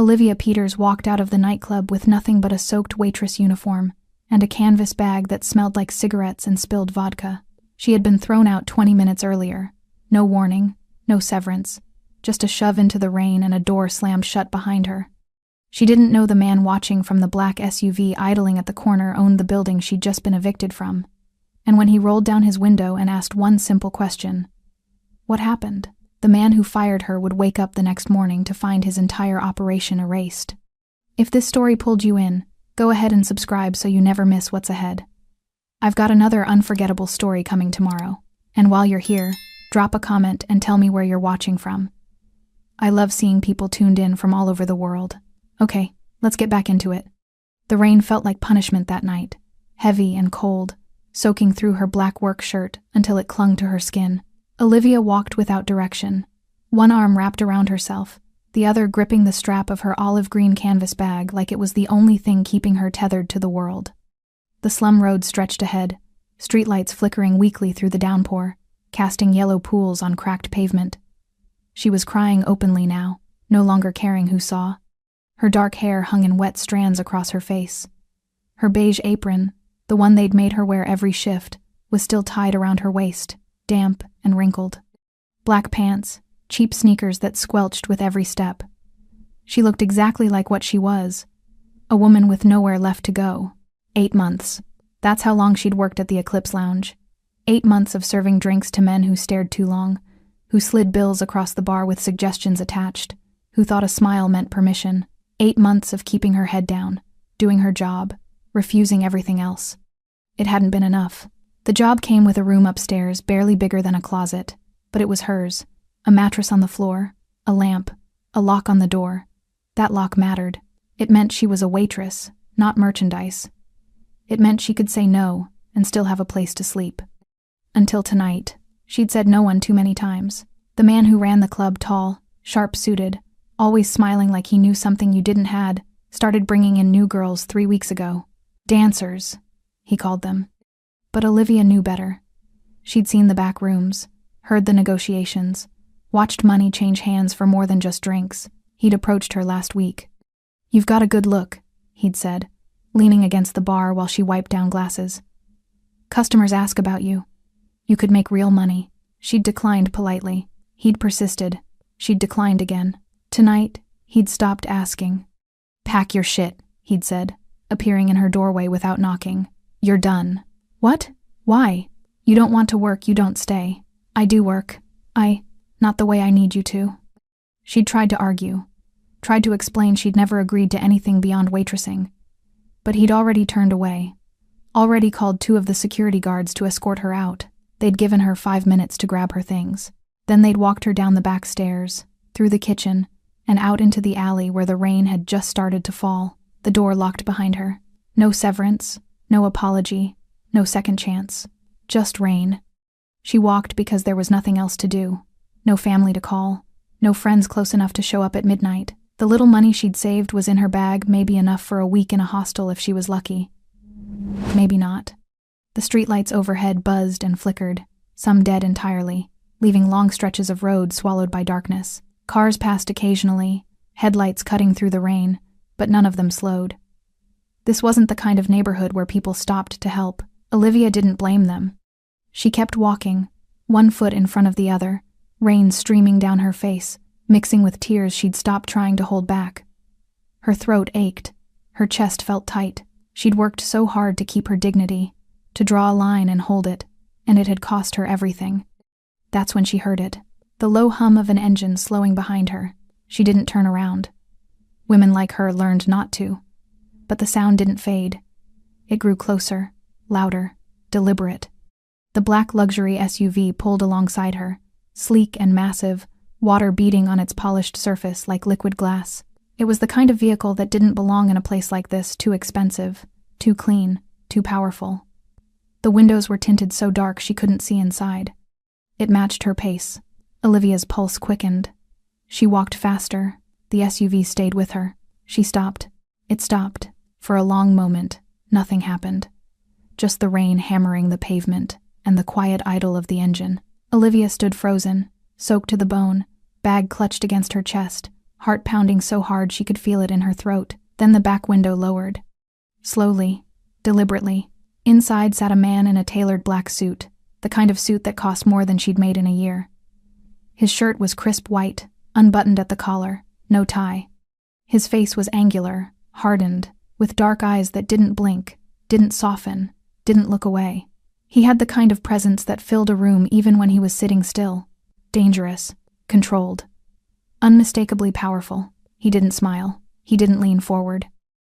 Olivia Peters walked out of the nightclub with nothing but a soaked waitress uniform and a canvas bag that smelled like cigarettes and spilled vodka. She had been thrown out 20 minutes earlier. No warning, no severance, just a shove into the rain and a door slammed shut behind her. She didn't know the man watching from the black SUV idling at the corner owned the building she'd just been evicted from. And when he rolled down his window and asked one simple question, what happened? The man who fired her would wake up the next morning to find his entire operation erased. If this story pulled you in, go ahead and subscribe so you never miss what's ahead. I've got another unforgettable story coming tomorrow, and while you're here, drop a comment and tell me where you're watching from. I love seeing people tuned in from all over the world. Okay, let's get back into it. The rain felt like punishment that night, heavy and cold, soaking through her black work shirt until it clung to her skin. Olivia walked without direction, one arm wrapped around herself, the other gripping the strap of her olive green canvas bag like it was the only thing keeping her tethered to the world. The slum road stretched ahead, streetlights flickering weakly through the downpour, casting yellow pools on cracked pavement. She was crying openly now, no longer caring who saw. Her dark hair hung in wet strands across her face. Her beige apron, the one they'd made her wear every shift, was still tied around her waist, damp and wrinkled. Black pants, cheap sneakers that squelched with every step. She looked exactly like what she was, a woman with nowhere left to go. 8 months. That's how long she'd worked at the Eclipse Lounge. 8 months of serving drinks to men who stared too long, who slid bills across the bar with suggestions attached, who thought a smile meant permission. 8 months of keeping her head down, doing her job, refusing everything else. It hadn't been enough. The job came with a room upstairs, barely bigger than a closet, but it was hers. A mattress on the floor, a lamp, a lock on the door. That lock mattered. It meant she was a waitress, not merchandise. It meant she could say no and still have a place to sleep. Until tonight, she'd said no one too many times. The man who ran the club, tall, sharp-suited, always smiling like he knew something you didn't had, started bringing in new girls 3 weeks ago. Dancers, he called them. But Olivia knew better. She'd seen the back rooms, heard the negotiations, watched money change hands for more than just drinks. He'd approached her last week. "You've got a good look," he'd said, leaning against the bar while she wiped down glasses. "Customers ask about you. You could make real money." She'd declined politely. He'd persisted. She'd declined again. Tonight, he'd stopped asking. "Pack your shit," he'd said, appearing in her doorway without knocking. "You're done." "What? Why?" "You don't want to work, you don't stay." "I do work. Not the way I need you to." She'd tried to argue, tried to explain she'd never agreed to anything beyond waitressing. But he'd already turned away, already called 2 of the security guards to escort her out. They'd given her 5 minutes to grab her things. Then they'd walked her down the back stairs, through the kitchen, and out into the alley where the rain had just started to fall, the door locked behind her. No severance, no apology, no second chance. Just rain. She walked because there was nothing else to do. No family to call. No friends close enough to show up at midnight. The little money she'd saved was in her bag, maybe enough for a week in a hostel if she was lucky. Maybe not. The streetlights overhead buzzed and flickered, some dead entirely, leaving long stretches of road swallowed by darkness. Cars passed occasionally, headlights cutting through the rain, but none of them slowed. This wasn't the kind of neighborhood where people stopped to help. Olivia didn't blame them. She kept walking, one foot in front of the other, rain streaming down her face, mixing with tears she'd stopped trying to hold back. Her throat ached. Her chest felt tight. She'd worked so hard to keep her dignity, to draw a line and hold it, and it had cost her everything. That's when she heard it. The low hum of an engine slowing behind her. She didn't turn around. Women like her learned not to. But the sound didn't fade. It grew closer, louder, deliberate. The black luxury SUV pulled alongside her, sleek and massive, water beating on its polished surface like liquid glass. It was the kind of vehicle that didn't belong in a place like this, too expensive, too clean, too powerful. The windows were tinted so dark she couldn't see inside. It matched her pace. Olivia's pulse quickened. She walked faster. The SUV stayed with her. She stopped. It stopped. For a long moment, nothing happened. Just the rain hammering the pavement and the quiet idle of the engine. Olivia stood frozen, soaked to the bone, bag clutched against her chest, heart pounding so hard she could feel it in her throat. Then the back window lowered. Slowly, deliberately. Inside sat a man in a tailored black suit, the kind of suit that cost more than she'd made in a year. His shirt was crisp white, unbuttoned at the collar, no tie. His face was angular, hardened, with dark eyes that didn't blink, didn't soften, didn't look away. He had the kind of presence that filled a room even when he was sitting still. Dangerous, controlled, unmistakably powerful. He didn't smile. He didn't lean forward.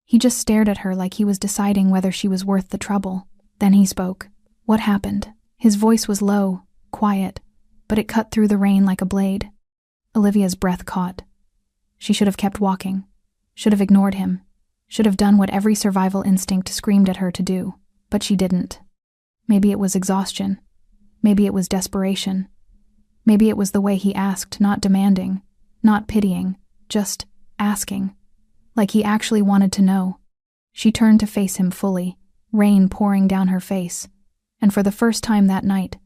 He just stared at her like he was deciding whether she was worth the trouble. Then he spoke. What happened? His voice was low, quiet, but it cut through the rain like a blade. Olivia's breath caught. She should have kept walking, should have ignored him, should have done what every survival instinct screamed at her to do, but she didn't. Maybe it was exhaustion. Maybe it was desperation. Maybe it was the way he asked, not demanding, not pitying, just asking, like he actually wanted to know. She turned to face him fully, rain pouring down her face, and for the first time that night,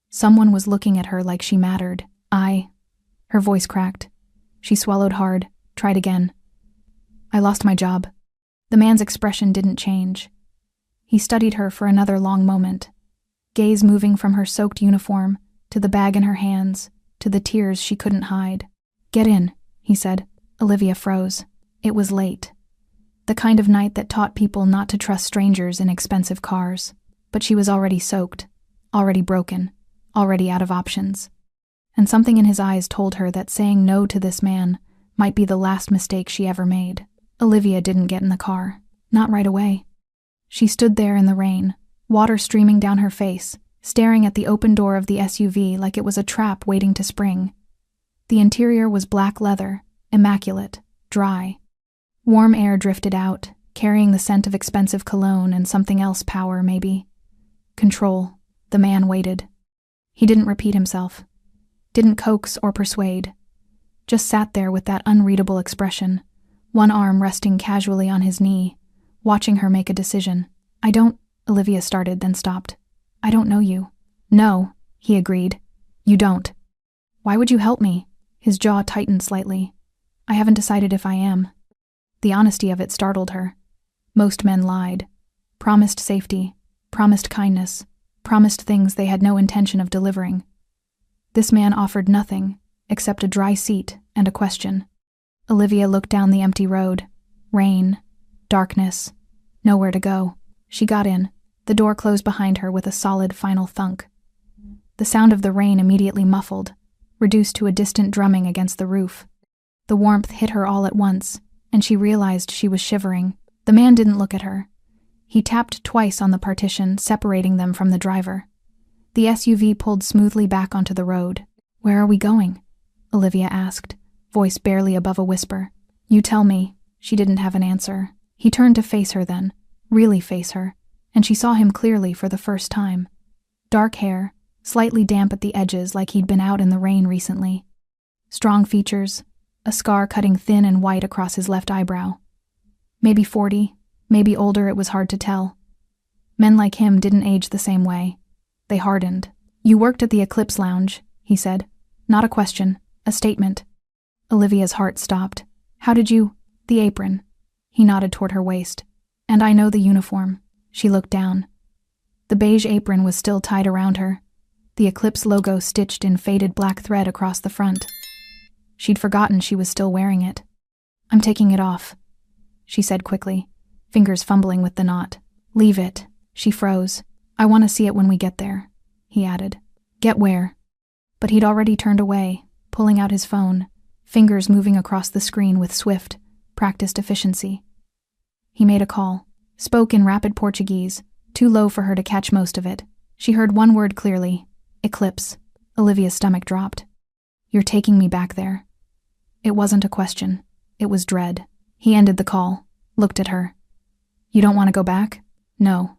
someone was looking at her like she mattered. Her voice cracked. She swallowed hard, tried again. I lost my job. The man's expression didn't change. He studied her for another long moment, gaze moving from her soaked uniform to the bag in her hands, to the tears she couldn't hide. Get in, he said. Olivia froze. It was late. The kind of night that taught people not to trust strangers in expensive cars. But she was already soaked, already broken, already out of options. And something in his eyes told her that saying no to this man might be the last mistake she ever made. Olivia didn't get in the car. Not right away. She stood there in the rain, water streaming down her face, staring at the open door of the SUV like it was a trap waiting to spring. The interior was black leather, immaculate, dry. Warm air drifted out, carrying the scent of expensive cologne and something else, power maybe. Control. The man waited. He didn't repeat himself. Didn't coax or persuade. Just sat there with that unreadable expression, one arm resting casually on his knee, watching her make a decision. Olivia started, then stopped. I don't know you. No, he agreed. You don't. Why would you help me? His jaw tightened slightly. I haven't decided if I am. The honesty of it startled her. Most men lied. Promised safety, promised kindness, promised things they had no intention of delivering. This man offered nothing except a dry seat and a question. Olivia looked down the empty road. Rain, darkness, nowhere to go. She got in. The door closed behind her with a solid final thunk. The sound of the rain immediately muffled, reduced to a distant drumming against the roof. The warmth hit her all at once, and she realized she was shivering. The man didn't look at her. He tapped twice on the partition, separating them from the driver. The SUV pulled smoothly back onto the road. Where are we going? Olivia asked, voice barely above a whisper. You tell me. She didn't have an answer. He turned to face her then, really face her, and she saw him clearly for the first time. Dark hair, slightly damp at the edges like he'd been out in the rain recently. Strong features, a scar cutting thin and white across his left eyebrow. Maybe 40, maybe older, it was hard to tell. Men like him didn't age the same way. They hardened. You worked at the Eclipse Lounge, he said. Not a question, a statement. Olivia's heart stopped. How did you? The apron. He nodded toward her waist. And I know the uniform. She looked down. The beige apron was still tied around her, the Eclipse logo stitched in faded black thread across the front. She'd forgotten she was still wearing it. I'm taking it off, she said quickly, fingers fumbling with the knot. Leave it. She froze. I want to see it when we get there, he added. Get where? But he'd already turned away, pulling out his phone, fingers moving across the screen with swift, practiced efficiency. He made a call, spoke in rapid Portuguese, too low for her to catch most of it. She heard one word clearly. Eclipse. Olivia's stomach dropped. You're taking me back there. It wasn't a question. It was dread. He ended the call, looked at her. You don't want to go back? No.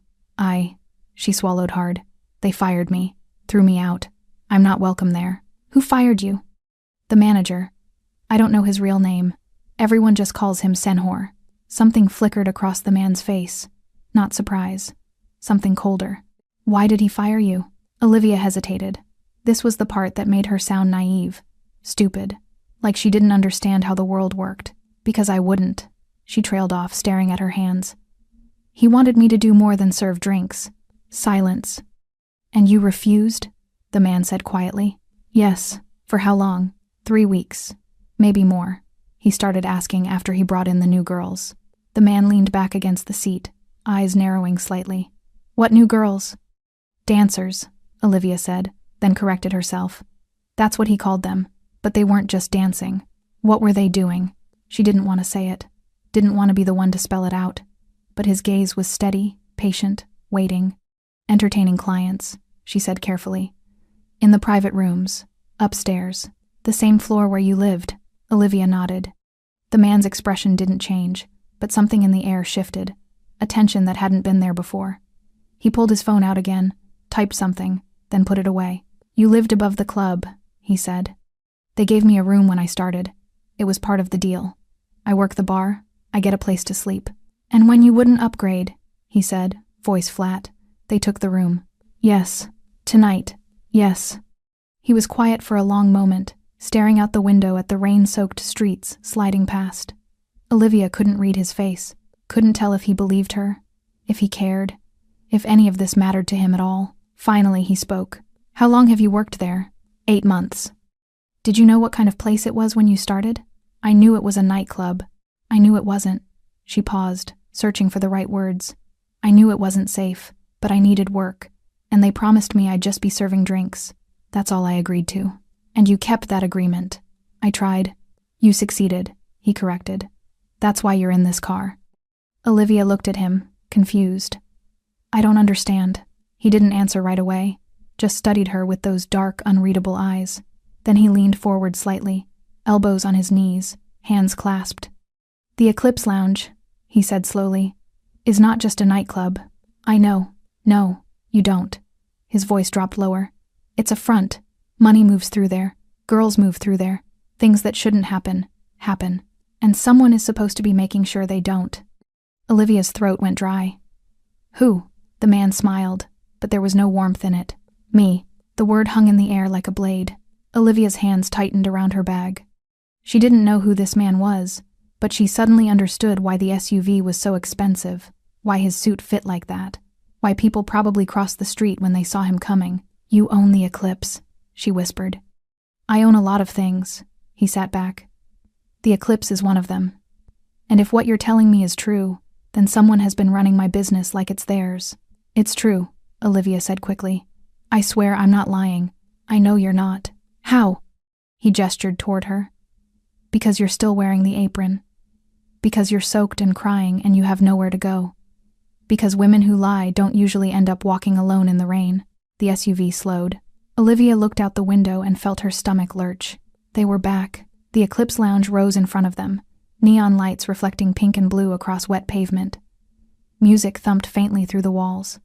She swallowed hard. They fired me, threw me out. I'm not welcome there. Who fired you? The manager. I don't know his real name. Everyone just calls him Senhor. Something flickered across the man's face. Not surprise. Something colder. Why did he fire you? Olivia hesitated. This was the part that made her sound naive, stupid, like she didn't understand how the world worked. Because I wouldn't. She trailed off, staring at her hands. He wanted me to do more than serve drinks. Silence. And you refused? The man said quietly. Yes. For how long? 3 weeks. Maybe more. He started asking after he brought in the new girls. The man leaned back against the seat, eyes narrowing slightly. What new girls? Dancers, Olivia said, then corrected herself. That's what he called them, but they weren't just dancing. What were they doing? She didn't want to say it, didn't want to be the one to spell it out. But his gaze was steady, patient, waiting. Entertaining clients, she said carefully. In the private rooms, upstairs, the same floor where you lived. Olivia nodded. The man's expression didn't change, but something in the air shifted, a tension that hadn't been there before. He pulled his phone out again, typed something, then put it away. You lived above the club, he said. They gave me a room when I started. It was part of the deal. I work the bar, I get a place to sleep. And when you wouldn't upgrade, he said, voice flat, they took the room. Yes. Tonight. Yes. He was quiet for a long moment, staring out the window at the rain-soaked streets sliding past. Olivia couldn't read his face, couldn't tell if he believed her, if he cared, if any of this mattered to him at all. Finally, he spoke. How long have you worked there? 8 months. Did you know what kind of place it was when you started? I knew it was a nightclub. I knew it wasn't. She paused, searching for the right words. I knew it wasn't safe, but I needed work, and they promised me I'd just be serving drinks. That's all I agreed to. And you kept that agreement. I tried. You succeeded, he corrected. That's why you're in this car. Olivia looked at him, confused. I don't understand. He didn't answer right away, just studied her with those dark, unreadable eyes. Then he leaned forward slightly, elbows on his knees, hands clasped. The Eclipse Lounge, he said slowly, is not just a nightclub. I know. No, you don't. His voice dropped lower. It's a front. Money moves through there. Girls move through there. Things that shouldn't happen, happen. And someone is supposed to be making sure they don't. Olivia's throat went dry. Who? The man smiled, but there was no warmth in it. Me. The word hung in the air like a blade. Olivia's hands tightened around her bag. She didn't know who this man was, but she suddenly understood why the SUV was so expensive, why his suit fit like that, why people probably crossed the street when they saw him coming. You own the Eclipse, she whispered. I own a lot of things, he sat back. The Eclipse is one of them. And if what you're telling me is true, then someone has been running my business like it's theirs. It's true, Olivia said quickly. I swear I'm not lying. I know you're not. How? He gestured toward her. Because you're still wearing the apron. Because you're soaked and crying and you have nowhere to go. Because women who lie don't usually end up walking alone in the rain. The SUV slowed. Olivia looked out the window and felt her stomach lurch. They were back. The Eclipse Lounge rose in front of them, neon lights reflecting pink and blue across wet pavement. Music thumped faintly through the walls.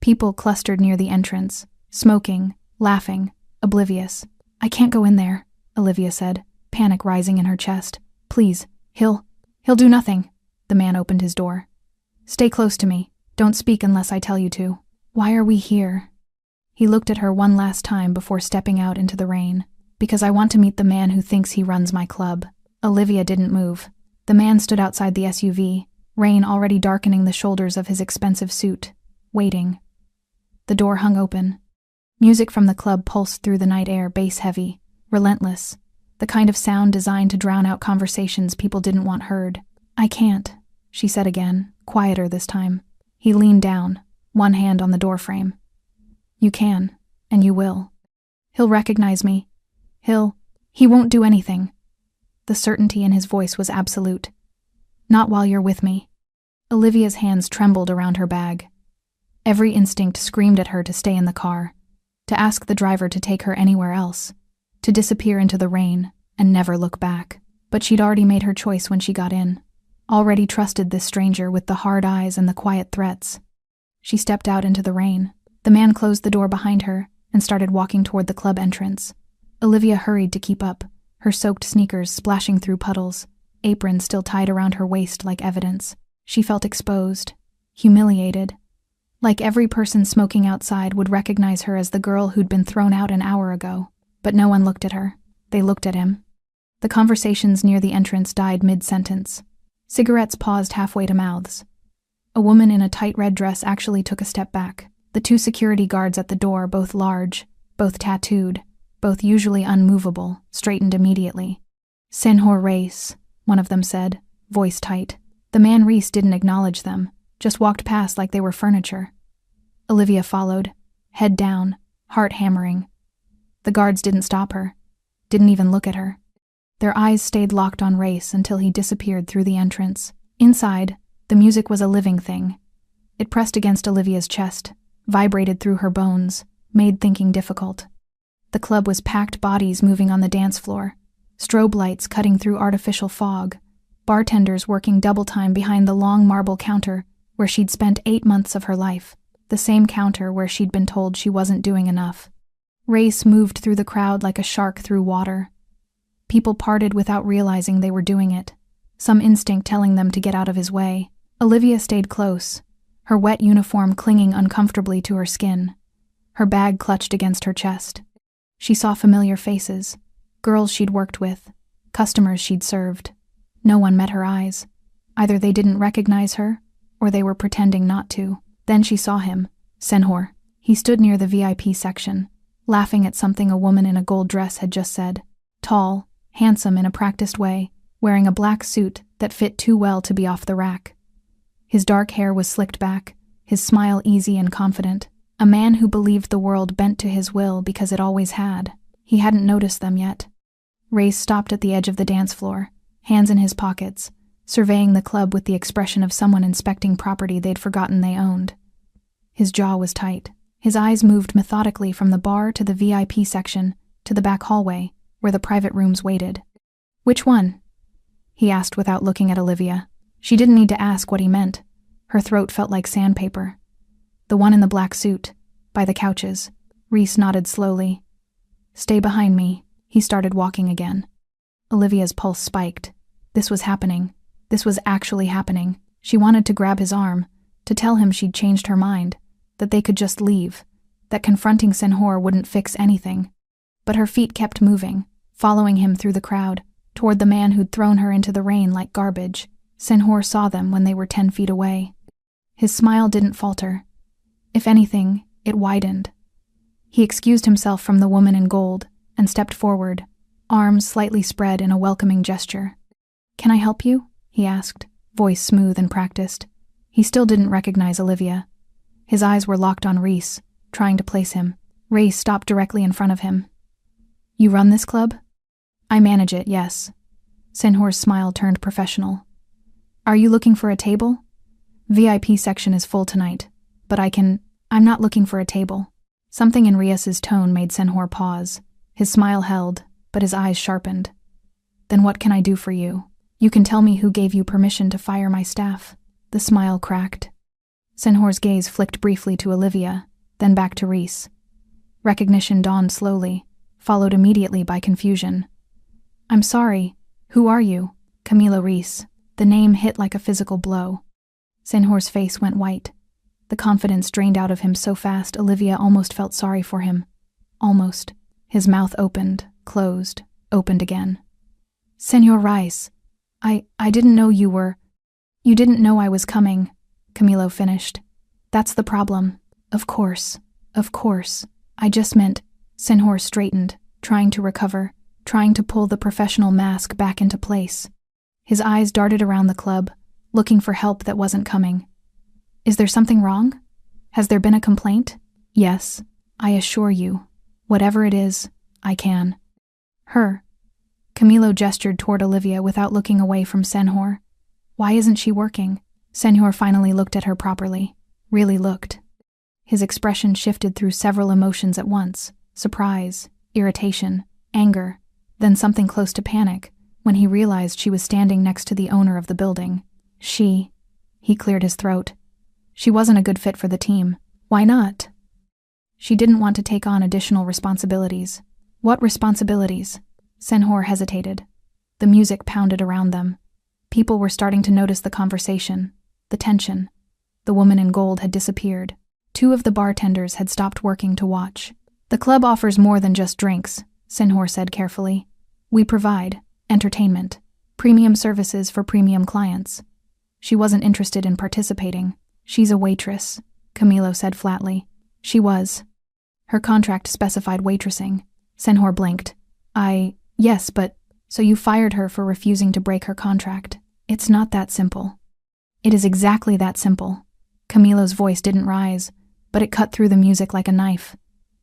People clustered near the entrance, smoking, laughing, oblivious. I can't go in there, Olivia said, panic rising in her chest. Please, he'll do nothing. The man opened his door. Stay close to me. Don't speak unless I tell you to. Why are we here? He looked at her one last time before stepping out into the rain. Because I want to meet the man who thinks he runs my club. Olivia didn't move. The man stood outside the SUV, rain already darkening the shoulders of his expensive suit, waiting. The door hung open. Music from the club pulsed through the night air, bass heavy, relentless, the kind of sound designed to drown out conversations people didn't want heard. I can't, she said again, quieter this time. He leaned down, one hand on the doorframe. You can, and you will. He'll recognize me. He won't do anything. The certainty in his voice was absolute. Not while you're with me. Olivia's hands trembled around her bag. Every instinct screamed at her to stay in the car, to ask the driver to take her anywhere else, to disappear into the rain and never look back. But she'd already made her choice when she got in, already trusted this stranger with the hard eyes and the quiet threats. She stepped out into the rain. The man closed the door behind her and started walking toward the club entrance. Olivia hurried to keep up, her soaked sneakers splashing through puddles, apron still tied around her waist like evidence. She felt exposed, humiliated. Like every person smoking outside would recognize her as the girl who'd been thrown out an hour ago. But no one looked at her. They looked at him. The conversations near the entrance died mid-sentence. Cigarettes paused halfway to mouths. A woman in a tight red dress actually took a step back. The two security guards at the door, both large, both tattooed, both usually unmovable, straightened immediately. "Senhor Reis," one of them said, voice tight. The man Reis didn't acknowledge them, just walked past like they were furniture. Olivia followed, head down, heart hammering. The guards didn't stop her, didn't even look at her. Their eyes stayed locked on Reis until he disappeared through the entrance. Inside, the music was a living thing. It pressed against Olivia's chest, vibrated through her bones, made thinking difficult. The club was packed, bodies moving on the dance floor, strobe lights cutting through artificial fog, bartenders working double time behind the long marble counter where she'd spent 8 months of her life, the same counter where she'd been told she wasn't doing enough. Reis moved through the crowd like a shark through water. People parted without realizing they were doing it, some instinct telling them to get out of his way. Olivia stayed close, her wet uniform clinging uncomfortably to her skin, her bag clutched against her chest. She saw familiar faces, girls she'd worked with, customers she'd served. No one met her eyes. Either they didn't recognize her, or they were pretending not to. Then she saw him, Senhor. He stood near the VIP section, laughing at something a woman in a gold dress had just said. Tall, handsome in a practiced way, wearing a black suit that fit too well to be off the rack. His dark hair was slicked back, his smile easy and confident. A man who believed the world bent to his will because it always had. He hadn't noticed them yet. Reis stopped at the edge of the dance floor, hands in his pockets, surveying the club with the expression of someone inspecting property they'd forgotten they owned. His jaw was tight. His eyes moved methodically from the bar to the VIP section to the back hallway, where the private rooms waited. "Which one?" he asked without looking at Olivia. She didn't need to ask what he meant. Her throat felt like sandpaper. "The one in the black suit, by the couches." Reis nodded slowly. "Stay behind me." He started walking again. Olivia's pulse spiked. This was happening. This was actually happening. She wanted to grab his arm, to tell him she'd changed her mind, that they could just leave, that confronting Senhor wouldn't fix anything. But her feet kept moving, following him through the crowd, toward the man who'd thrown her into the rain like garbage. Senhor saw them when they were 10 feet away. His smile didn't falter. If anything, it widened. He excused himself from the woman in gold and stepped forward, arms slightly spread in a welcoming gesture. "Can I help you?" he asked, voice smooth and practiced. He still didn't recognize Olivia. His eyes were locked on Reis, trying to place him. Reis stopped directly in front of him. "You run this club?" "I manage it, yes." Senhor's smile turned professional. "Are you looking for a table?" "VIP section is full tonight, but I'm not looking for a table." Something in Reis's tone made Senhor pause. His smile held, but his eyes sharpened. "Then what can I do for you? You can tell me who gave you permission to fire my staff." The smile cracked. Senhor's gaze flicked briefly to Olivia, then back to Reis. Recognition dawned slowly, followed immediately by confusion. "I'm sorry. Who are you?" "Camilo Reis." The name hit like a physical blow. Senhor's face went white. The confidence drained out of him so fast Olivia almost felt sorry for him. Almost. His mouth opened, closed, opened again. "Senhor Reis, I didn't know you were... You didn't know I was coming," Camilo finished. "That's the problem. Of course. I just meant..." Senhor straightened, trying to recover, trying to pull the professional mask back into place. His eyes darted around the club, looking for help that wasn't coming. "Is there something wrong? Has there been a complaint?" "Yes, I assure you. Whatever it is, I can." "Her." Camilo gestured toward Olivia without looking away from Senhor. "Why isn't she working?" Senhor finally looked at her properly. Really looked. His expression shifted through several emotions at once. Surprise, irritation, anger, then something close to panic, when he realized she was standing next to the owner of the building. He cleared his throat. She wasn't a good fit for the team. Why not? She didn't want to take on additional responsibilities. What responsibilities? Senhor hesitated. The music pounded around them. People were starting to notice the conversation, the tension. The woman in gold had disappeared. 2 of the bartenders had stopped working to watch. "The club offers more than just drinks," Senhor said carefully. "We provide Entertainment. Premium services for premium clients. She wasn't interested in participating. She's a waitress, Camilo said flatly. She was. Her contract specified waitressing. Senhor blinked. Yes, but, so you fired her for refusing to break her contract. It's not that simple. It is exactly that simple. Camilo's voice didn't rise, but it cut through the music like a knife.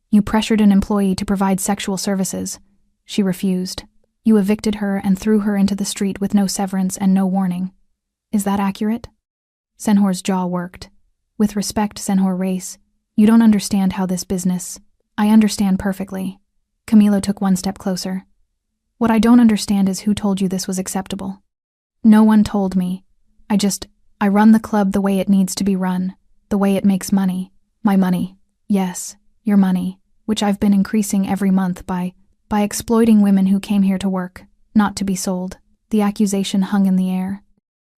You pressured an employee to provide sexual services. She refused. You evicted her and threw her into the street with no severance and no warning. Is that accurate? Senhor's jaw worked. With respect, Senhor Race, you don't understand how this business. I understand perfectly. Camilo took one step closer. What I don't understand is who told you this was acceptable. No one told me. I run the club the way it needs to be run, the way it makes money. My money. Yes, your money, which I've been increasing every month by exploiting women who came here to work, not to be sold. The accusation hung in the air.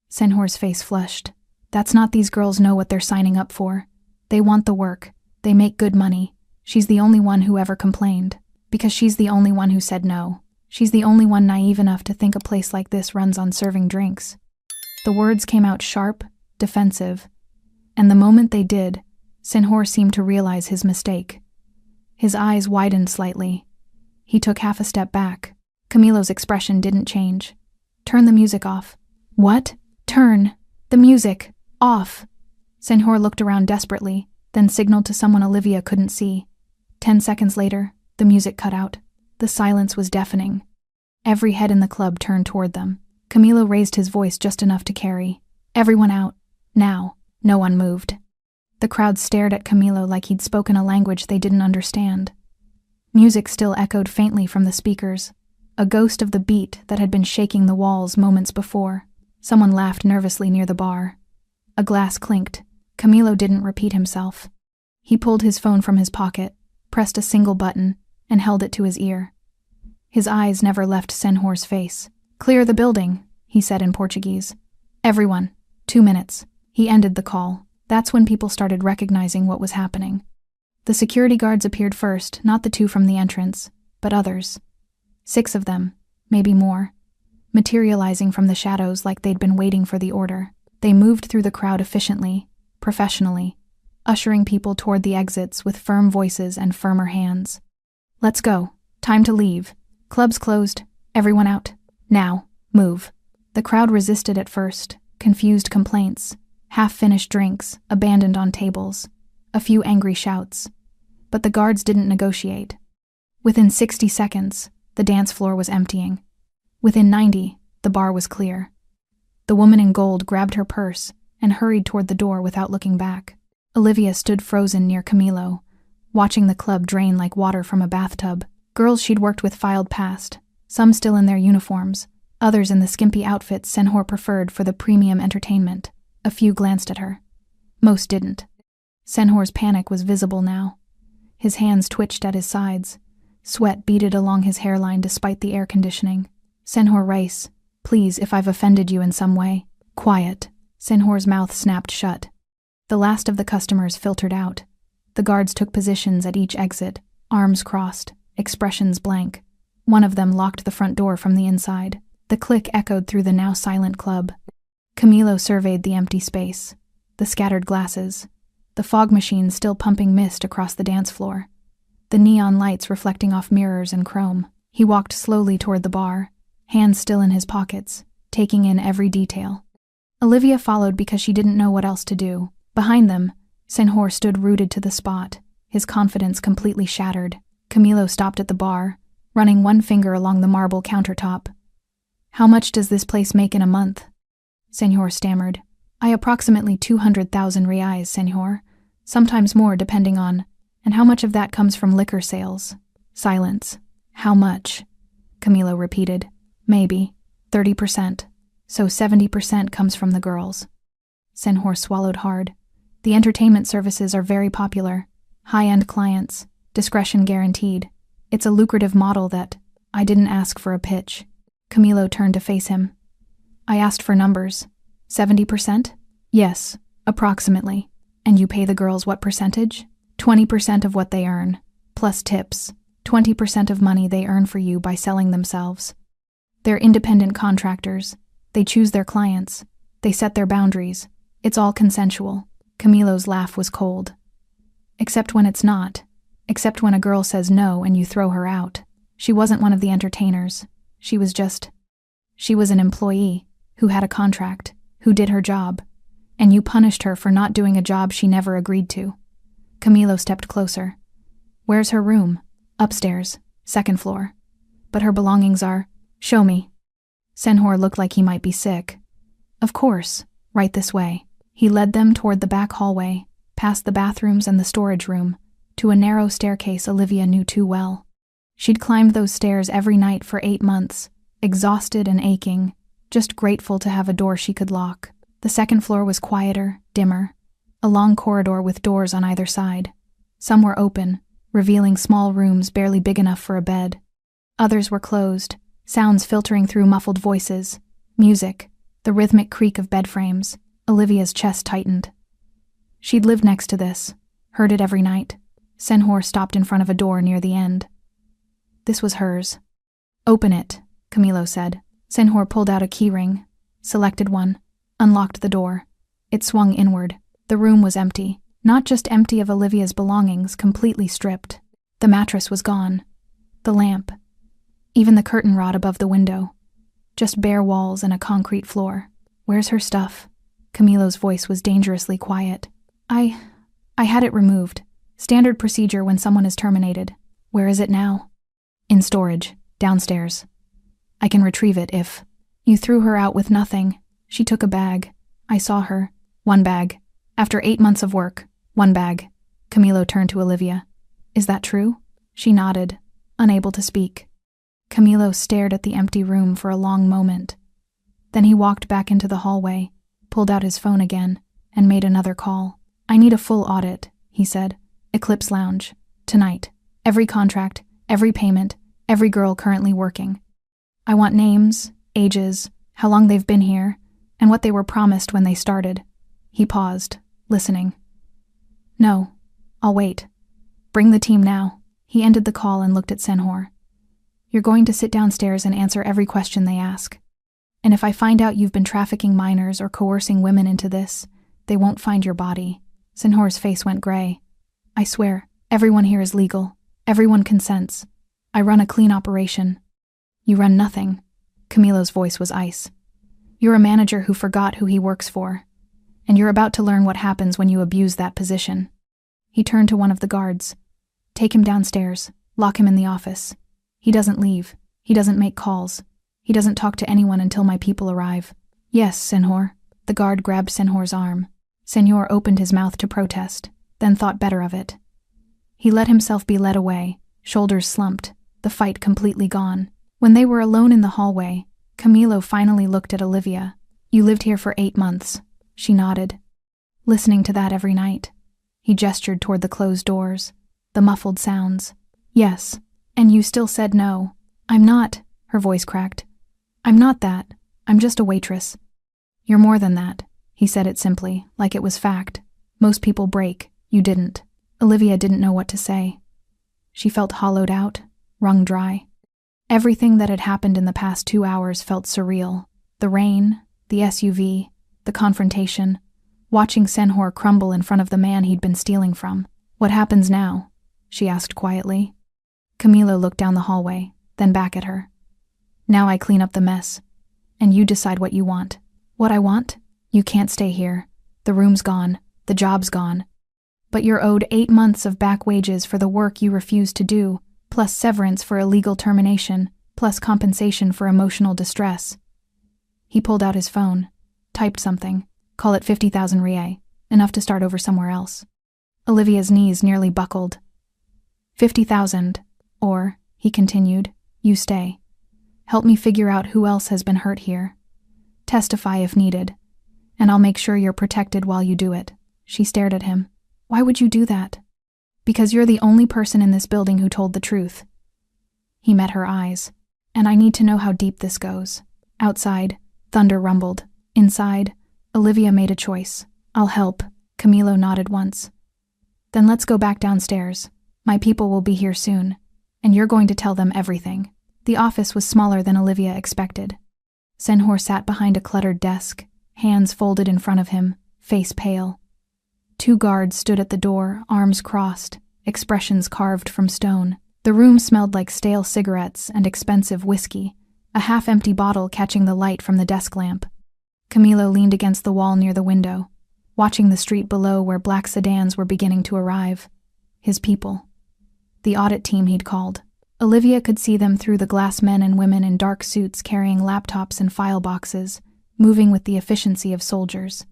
Senhor's face flushed. That's not these girls know what they're signing up for. They want the work. They make good money. She's the only one who ever complained. Because she's the only one who said no. She's the only one naive enough to think a place like this runs on serving drinks. The words came out sharp, defensive. And the moment they did, Senhor seemed to realize his mistake. His eyes widened slightly. He took half a step back. Camilo's expression didn't change. Turn the music off. What? Turn the music off. Senhor looked around desperately, then signaled to someone Olivia couldn't see. 10 seconds later, the music cut out. The silence was deafening. Every head in the club turned toward them. Camilo raised his voice just enough to carry. Everyone out. Now. No one moved. The crowd stared at Camilo like he'd spoken a language they didn't understand. Music still echoed faintly from the speakers, a ghost of the beat that had been shaking the walls moments before. Someone laughed nervously near the bar. A glass clinked. Camilo didn't repeat himself. He pulled his phone from his pocket, pressed a single button, and held it to his ear. His eyes never left Senhor's face. Clear the building, he said in Portuguese. Everyone. 2 minutes. He ended the call. That's when people started recognizing what was happening. The security guards appeared first, not the 2 from the entrance, but others. 6 of them, maybe more, materializing from the shadows like they'd been waiting for the order. They moved through the crowd efficiently, professionally, ushering people toward the exits with firm voices and firmer hands. Let's go. Time to leave. Club's closed. Everyone out. Now. Move. The crowd resisted at first, confused complaints, half-finished drinks, abandoned on tables, a few angry shouts. But the guards didn't negotiate. Within 60 seconds, the dance floor was emptying. Within 90, the bar was clear. The woman in gold grabbed her purse and hurried toward the door without looking back. Olivia stood frozen near Camilo, watching the club drain like water from a bathtub. Girls she'd worked with filed past, some still in their uniforms, others in the skimpy outfits Senhor preferred for the premium entertainment. A few glanced at her. Most didn't. Senhor's panic was visible now. His hands twitched at his sides. Sweat beaded along his hairline despite the air conditioning. Senhor Rice, please, if I've offended you in some way. Quiet. Senhor's mouth snapped shut. The last of the customers filtered out. The guards took positions at each exit, arms crossed, expressions blank. One of them locked the front door from the inside. The click echoed through the now silent club. Camilo surveyed the empty space, the scattered glasses, the fog machine still pumping mist across the dance floor, the neon lights reflecting off mirrors and chrome. He walked slowly toward the bar, hands still in his pockets, taking in every detail. Olivia followed because she didn't know what else to do. Behind them, Senhor stood rooted to the spot, his confidence completely shattered. Camilo stopped at the bar, running one finger along the marble countertop. How much does this place make in a month? Senhor stammered. I approximately 200,000 reais, Senhor. Sometimes more, depending on. And how much of that comes from liquor sales? Silence. How much? Camilo repeated. Maybe. 30%. So 70% comes from the girls. Senhor swallowed hard. The entertainment services are very popular. High-end clients. Discretion guaranteed. It's a lucrative model that... I didn't ask for a pitch. Camilo turned to face him. I asked for numbers. 70%? Yes, approximately. And you pay the girls what percentage? 20% of what they earn, plus tips. 20% of money they earn for you by selling themselves. They're independent contractors. They choose their clients. They set their boundaries. It's all consensual. Camilo's laugh was cold. Except when it's not. Except when a girl says no and you throw her out. She wasn't one of the entertainers. She was an employee who had a contract, who did her job, and you punished her for not doing a job she never agreed to. Camilo stepped closer. Where's her room? Upstairs, 2nd floor. But her belongings are… Show me. Senhor looked like he might be sick. Of course, right this way. He led them toward the back hallway, past the bathrooms and the storage room, to a narrow staircase Olivia knew too well. She'd climbed those stairs every night for 8 months, exhausted and aching, just grateful to have a door she could lock. The 2nd floor was quieter, dimmer, a long corridor with doors on either side. Some were open, revealing small rooms barely big enough for a bed. Others were closed, sounds filtering through muffled voices, music, the rhythmic creak of bed frames. Olivia's chest tightened. She'd lived next to this, heard it every night. Senhor stopped in front of a door near the end. This was hers. Open it, Camilo said. Senhor pulled out a keyring, selected one, unlocked the door. It swung inward. The room was empty. Not just empty of Olivia's belongings, completely stripped. The mattress was gone. The lamp. Even the curtain rod above the window. Just bare walls and a concrete floor. Where's her stuff? Camilo's voice was dangerously quiet. I had it removed. Standard procedure when someone is terminated. Where is it now? In storage, downstairs. I can retrieve it if… You threw her out with nothing. She took a bag. I saw her. 1 bag. After 8 months of work. 1 bag. Camilo turned to Olivia. Is that true? She nodded, unable to speak. Camilo stared at the empty room for a long moment. Then he walked back into the hallway, pulled out his phone again, and made another call. I need a full audit, he said. Eclipse Lounge. Tonight. Every contract, every payment, every girl currently working. I want names, ages, how long they've been here, and what they were promised when they started. He paused, listening. No, I'll wait. Bring the team now. He ended the call and looked at Senhor. You're going to sit downstairs and answer every question they ask. And if I find out you've been trafficking minors or coercing women into this, they won't find your body. Senhor's face went gray. I swear, everyone here is legal. Everyone consents. I run a clean operation. You run nothing. Camilo's voice was ice. You're a manager who forgot who he works for. And you're about to learn what happens when you abuse that position. He turned to one of the guards. Take him downstairs. Lock him in the office. He doesn't leave. He doesn't make calls. He doesn't talk to anyone until my people arrive. Yes, Senhor. The guard grabbed Senhor's arm. Senhor opened his mouth to protest, then thought better of it. He let himself be led away, shoulders slumped, the fight completely gone. When they were alone in the hallway, Camilo finally looked at Olivia. You lived here for 8 months. She nodded. Listening to that every night. He gestured toward the closed doors, the muffled sounds. Yes, and you still said no. I'm not, her voice cracked. I'm not that. I'm just a waitress. You're more than that. He said it simply, like it was fact. Most people break. You didn't. Olivia didn't know what to say. She felt hollowed out, wrung dry. Everything that had happened in the past 2 hours felt surreal. The rain, the SUV, the confrontation, watching Senhor crumble in front of the man he'd been stealing from. What happens now? She asked quietly. Camilo looked down the hallway, then back at her. Now I clean up the mess. And you decide what you want. What I want? You can't stay here. The room's gone. The job's gone. But you're owed 8 months of back wages for the work you refused to do, plus severance for illegal termination, plus compensation for emotional distress. He pulled out his phone, typed something. Call it 50,000 Rie, enough to start over somewhere else. Olivia's knees nearly buckled. 50,000, or, he continued, you stay. Help me figure out who else has been hurt here. Testify if needed, and I'll make sure you're protected while you do it. She stared at him. Why would you do that? Because you're the only person in this building who told the truth. He met her eyes. And I need to know how deep this goes. Outside, thunder rumbled. Inside, Olivia made a choice. I'll help. Camilo nodded once. Then let's go back downstairs. My people will be here soon, and you're going to tell them everything. The office was smaller than Olivia expected. Senhor sat behind a cluttered desk, hands folded in front of him, face pale. 2 guards stood at the door, arms crossed, expressions carved from stone. The room smelled like stale cigarettes and expensive whiskey, a half-empty bottle catching the light from the desk lamp. Camilo leaned against the wall near the window, watching the street below where black sedans were beginning to arrive. His people. The audit team he'd called. Olivia could see them through the glass, men and women in dark suits carrying laptops and file boxes, moving with the efficiency of soldiers.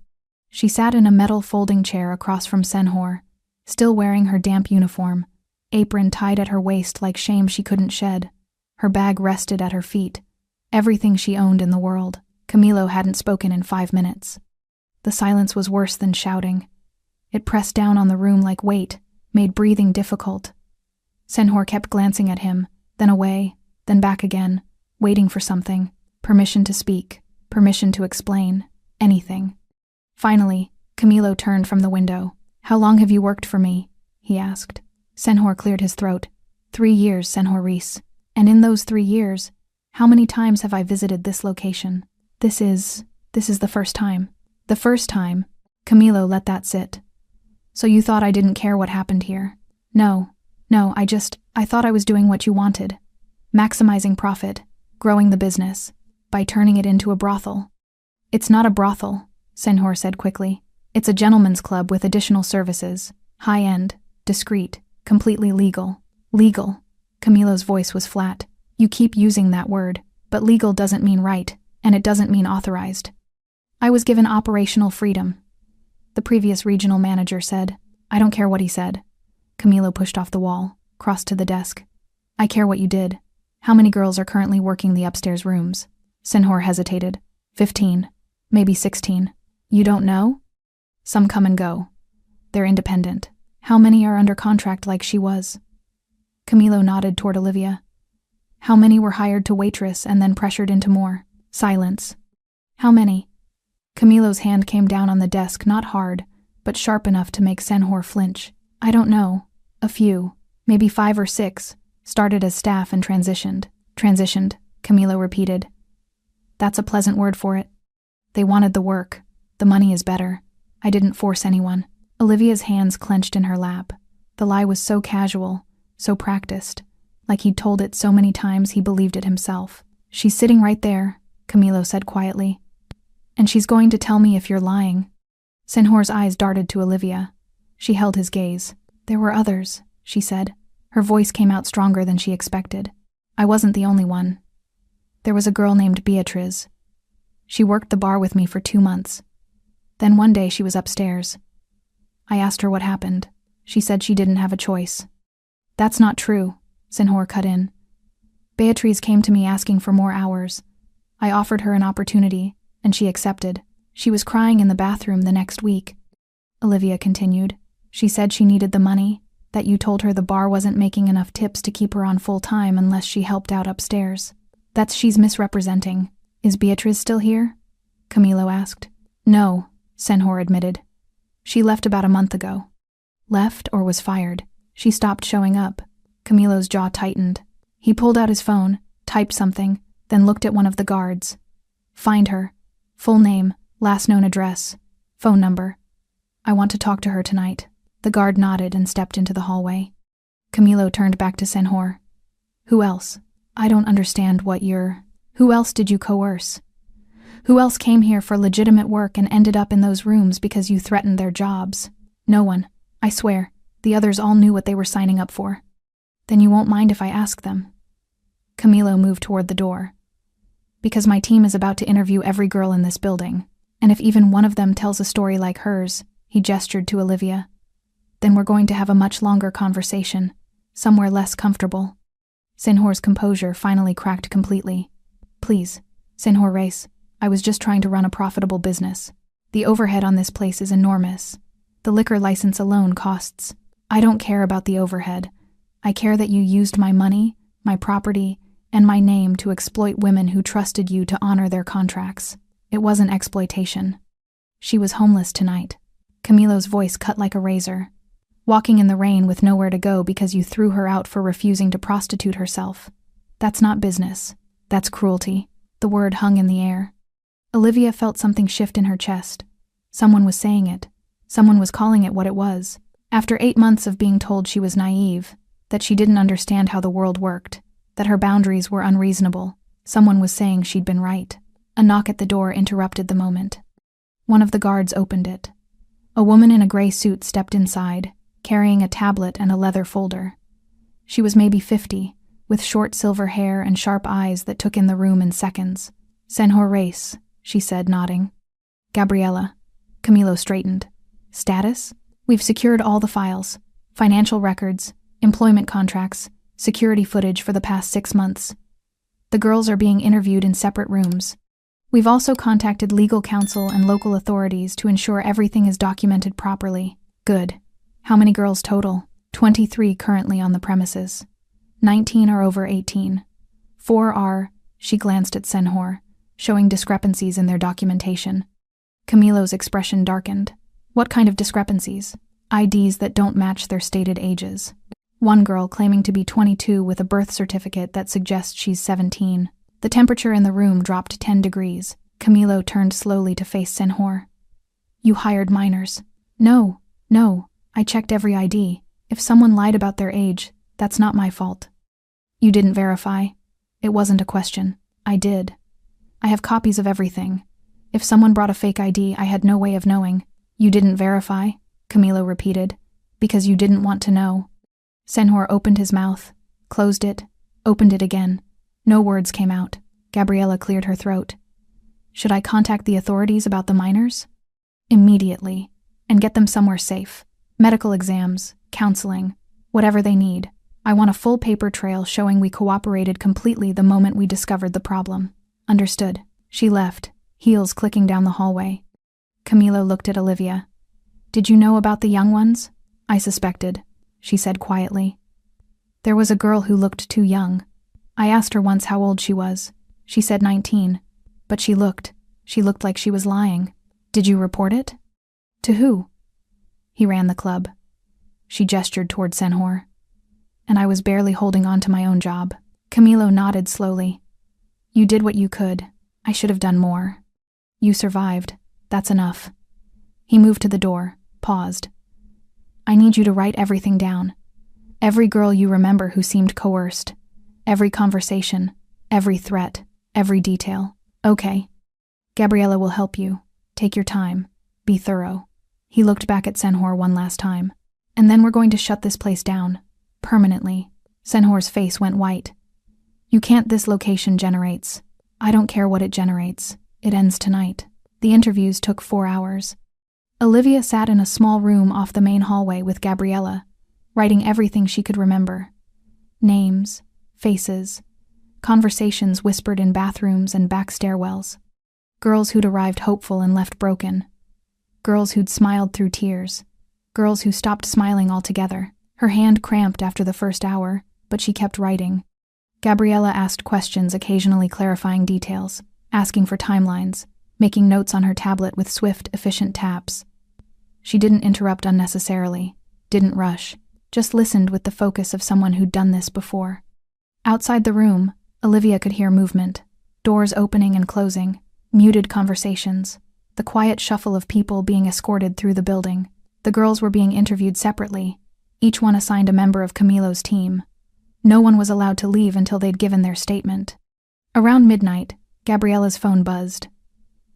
She sat in a metal folding chair across from Senhor, still wearing her damp uniform, apron tied at her waist like shame she couldn't shed. Her bag rested at her feet, everything she owned in the world. Camilo hadn't spoken in 5 minutes. The silence was worse than shouting. It pressed down on the room like weight, made breathing difficult. Senhor kept glancing at him, then away, then back again, waiting for something, permission to speak, permission to explain, anything. Finally, Camilo turned from the window. "How long have you worked for me?" he asked. Senhor cleared his throat. 3 years, Senhor Reese. And in those 3 years, how many times have I visited this location? This is the first time. The first time. Camilo let that sit. So you thought I didn't care what happened here? No, I thought I was doing what you wanted. Maximizing profit, growing the business, by turning it into a brothel. It's not a brothel, Senhor said quickly. It's a gentleman's club with additional services, high-end, discreet, completely legal. Legal. Camilo's voice was flat. You keep using that word, but legal doesn't mean right, and it doesn't mean authorized. I was given operational freedom. The previous regional manager said. I don't care what he said. Camilo pushed off the wall, crossed to the desk. I care what you did. How many girls are currently working the upstairs rooms? Senhor hesitated. 15, maybe 16. You don't know? Some come and go. They're independent. How many are under contract like she was? Camilo nodded toward Olivia. How many were hired to Waitress and then pressured into more? Silence. How many? Camilo's hand came down on the desk, not hard, but sharp enough to make Senhor flinch. I don't know. A few. Maybe 5 or 6. Started as staff and transitioned. Transitioned, Camilo repeated. That's a pleasant word for it. They wanted the work. The money is better. I didn't force anyone. Olivia's hands clenched in her lap. The lie was so casual, so practiced, like he'd told it so many times he believed it himself. She's sitting right there, Camilo said quietly. And she's going to tell me if you're lying. Senhor's eyes darted to Olivia. She held his gaze. There were others, she said. Her voice came out stronger than she expected. I wasn't the only one. There was a girl named Beatriz. She worked the bar with me for 2 months. Then one day she was upstairs. I asked her what happened. She said she didn't have a choice. That's not true, Senhor cut in. Beatriz came to me asking for more hours. I offered her an opportunity, and she accepted. She was crying in the bathroom the next week. Olivia continued. She said she needed the money, that you told her the bar wasn't making enough tips to keep her on full time unless she helped out upstairs. She's misrepresenting. Is Beatriz still here? Camilo asked. No, Senhor admitted. She left about a month ago. Left or was fired? She stopped showing up. Camilo's jaw tightened. He pulled out his phone, typed something, then looked at one of the guards. Find her. Full name, last known address, phone number. I want to talk to her tonight. The guard nodded and stepped into the hallway. Camilo turned back to Senhor. Who else? I don't understand what you're... Who else did you coerce? Who else came here for legitimate work and ended up in those rooms because you threatened their jobs? No one. I swear. The others all knew what they were signing up for. Then you won't mind if I ask them? Camilo moved toward the door. Because my team is about to interview every girl in this building, and if even one of them tells a story like hers, he gestured to Olivia, then we're going to have a much longer conversation, somewhere less comfortable. Senhor's composure finally cracked completely. Please, Senhor Reis, I was just trying to run a profitable business. The overhead on this place is enormous. The liquor license alone costs. I don't care about the overhead. I care that you used my money, my property, and my name to exploit women who trusted you to honor their contracts. It wasn't exploitation. She was homeless tonight. Camilo's voice cut like a razor. Walking in the rain with nowhere to go because you threw her out for refusing to prostitute herself. That's not business. That's cruelty. The word hung in the air. Olivia felt something shift in her chest. Someone was saying it. Someone was calling it what it was. After 8 months of being told she was naive, that she didn't understand how the world worked, that her boundaries were unreasonable, someone was saying she'd been right. A knock at the door interrupted the moment. One of the guards opened it. A woman in a gray suit stepped inside, carrying a tablet and a leather folder. She was maybe 50, with short silver hair and sharp eyes that took in the room in seconds. "Senhor Race," she said, nodding. "Gabriella." Camilo straightened. "Status? We've secured all the files. Financial records, employment contracts, security footage for the past 6 months. The girls are being interviewed in separate rooms. We've also contacted legal counsel and local authorities to ensure everything is documented properly." "Good. How many girls total?" 23 currently on the premises. 19 are over 18. 4 are, she glanced at Senhor, showing discrepancies in their documentation. Camilo's expression darkened. "What kind of discrepancies?" "IDs that don't match their stated ages. One girl claiming to be 22 with a birth certificate that suggests she's 17. The temperature in the room dropped 10 degrees. Camilo turned slowly to face Senhor. "You hired minors." No, I checked every ID. If someone lied about their age, that's not my fault." "You didn't verify?" "It wasn't a question. I did. I have copies of everything. If someone brought a fake ID, I had no way of knowing." "You didn't verify?" Camilo repeated. "Because you didn't want to know." Senhor opened his mouth, closed it, opened it again. No words came out. Gabriella cleared her throat. "Should I contact the authorities about the minors?" "Immediately. And get them somewhere safe. Medical exams, counseling, whatever they need. I want a full paper trail showing we cooperated completely the moment we discovered the problem." "Understood." She left, heels clicking down the hallway. Camilo looked at Olivia. "Did you know about the young ones?" "I suspected," she said quietly. "There was a girl who looked too young. I asked her once how old she was. She said 19. But she looked like she was lying." "Did you report it?" "To who?" "He ran the club." She gestured toward Senhor. "And I was barely holding on to my own job." Camilo nodded slowly. "You did what you could. I should have done more. You survived. That's enough." He moved to the door, paused. "I need you to write everything down. Every girl you remember who seemed coerced. Every conversation, every threat, every detail." "Okay." "Gabriella will help you. Take your time. Be thorough." He looked back at Senhor one last time. "And then we're going to shut this place down. Permanently." Senhor's face went white. "You can't. This location generates. I don't care what it generates. It ends tonight." The interviews took 4 hours. Olivia sat in a small room off the main hallway with Gabriella, writing everything she could remember. Names, faces, conversations whispered in bathrooms and back stairwells. Girls who'd arrived hopeful and left broken. Girls who'd smiled through tears. Girls who stopped smiling altogether. Her hand cramped after the first hour, but she kept writing. Gabriella asked questions, occasionally clarifying details, asking for timelines, making notes on her tablet with swift, efficient taps. She didn't interrupt unnecessarily, didn't rush, just listened with the focus of someone who'd done this before. Outside the room, Olivia could hear movement, doors opening and closing, muted conversations, the quiet shuffle of people being escorted through the building. The girls were being interviewed separately, each one assigned a member of Camilo's team. No one was allowed to leave until they'd given their statement. Around midnight, Gabriella's phone buzzed.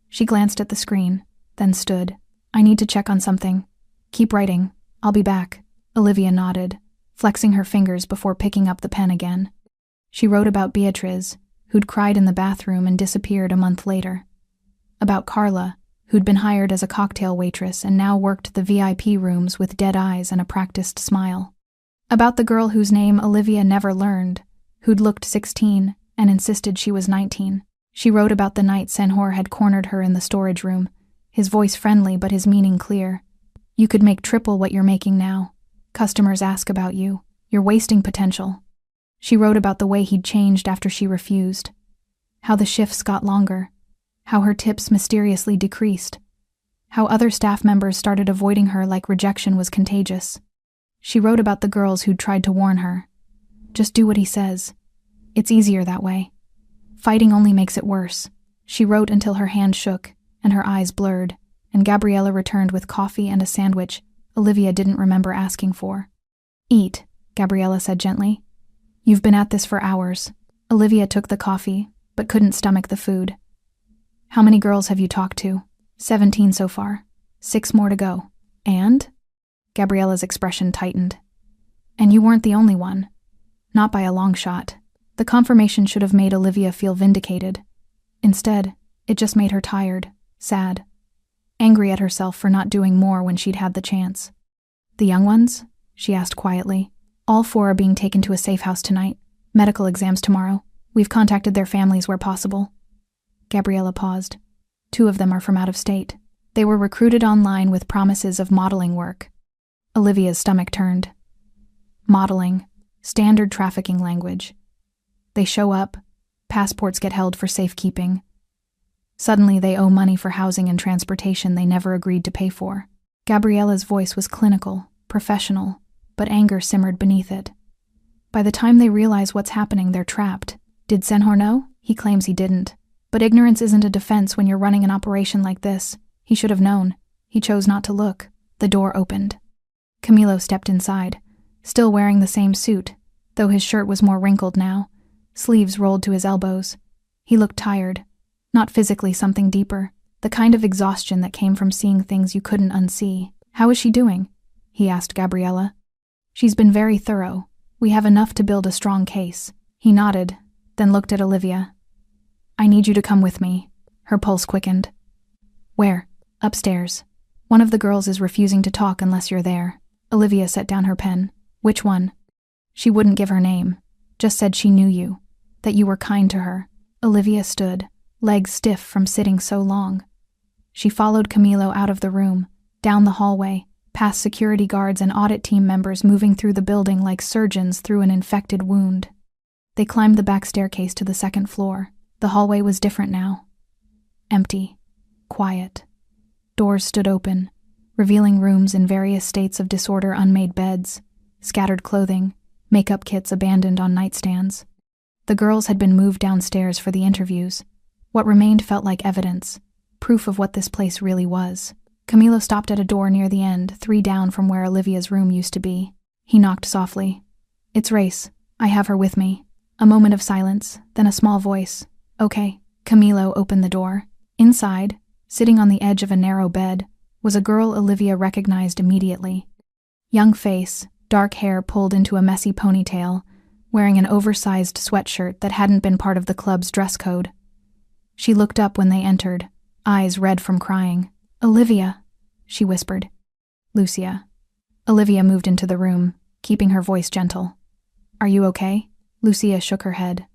She glanced at the screen, then stood. "I need to check on something. Keep writing. I'll be back." Olivia nodded, flexing her fingers before picking up the pen again. She wrote about Beatriz, who'd cried in the bathroom and disappeared a month later. About Carla, who'd been hired as a cocktail waitress and now worked the VIP rooms with dead eyes and a practiced smile. About the girl whose name Olivia never learned, who'd looked 16 and insisted she was 19. She wrote about the night Senhor had cornered her in the storage room, his voice friendly but his meaning clear. "You could make triple what you're making now. Customers ask about you. You're wasting potential." She wrote about the way he'd changed after she refused. How the shifts got longer. How her tips mysteriously decreased. How other staff members started avoiding her like rejection was contagious. She wrote about the girls who'd tried to warn her. "Just do what he says. It's easier that way. Fighting only makes it worse. She wrote until her hand shook and her eyes blurred, and Gabriella returned with coffee and a sandwich Olivia didn't remember asking for. Eat, Gabriella said gently. You've been at this for hours. Olivia took the coffee, but couldn't stomach the food. How many girls have you talked to? 17 so far. 6 more to go. And? Gabriella's expression tightened. And you weren't the only one. Not by a long shot. The confirmation should have made Olivia feel vindicated. Instead, it just made her tired, sad, angry at herself for not doing more when she'd had the chance. The young ones? She asked quietly. All 4 are being taken to a safe house tonight. Medical exams tomorrow. We've contacted their families where possible. Gabriella paused. 2 of them are from out of state. They were recruited online with promises of modeling work. Olivia's stomach turned. Modeling. Standard trafficking language. They show up. Passports get held for safekeeping. Suddenly they owe money for housing and transportation they never agreed to pay for. Gabriella's voice was clinical, professional, but anger simmered beneath it. By the time they realize what's happening, they're trapped. Did Senhor know? He claims he didn't. But ignorance isn't a defense when you're running an operation like this. He should have known. He chose not to look. The door opened. Camilo stepped inside, still wearing the same suit, though his shirt was more wrinkled now, sleeves rolled to his elbows. He looked tired. Not physically, something deeper. The kind of exhaustion that came from seeing things you couldn't unsee. How is she doing? He asked Gabriella. She's been very thorough. We have enough to build a strong case. He nodded, then looked at Olivia. I need you to come with me. Her pulse quickened. Where? Upstairs. One of the girls is refusing to talk unless you're there. Olivia set down her pen. Which one? She wouldn't give her name. Just said she knew you. That you were kind to her. Olivia stood, legs stiff from sitting so long. She followed Camilo out of the room, down the hallway, past security guards and audit team members moving through the building like surgeons through an infected wound. They climbed the back staircase to the 2nd floor. The hallway was different now. Empty. Quiet. Doors stood open, revealing rooms in various states of disorder, unmade beds, scattered clothing, makeup kits abandoned on nightstands. The girls had been moved downstairs for the interviews. What remained felt like evidence, proof of what this place really was. Camilo stopped at a door near the end, 3 down from where Olivia's room used to be. He knocked softly. It's Race. I have her with me. A moment of silence, then a small voice. Okay. Camilo opened the door. Inside, sitting on the edge of a narrow bed, was a girl Olivia recognized immediately. Young face, dark hair pulled into a messy ponytail, wearing an oversized sweatshirt that hadn't been part of the club's dress code. She looked up when they entered, eyes red from crying. Olivia, she whispered. Lucia. Olivia moved into the room, keeping her voice gentle. Are you okay? Lucia shook her head.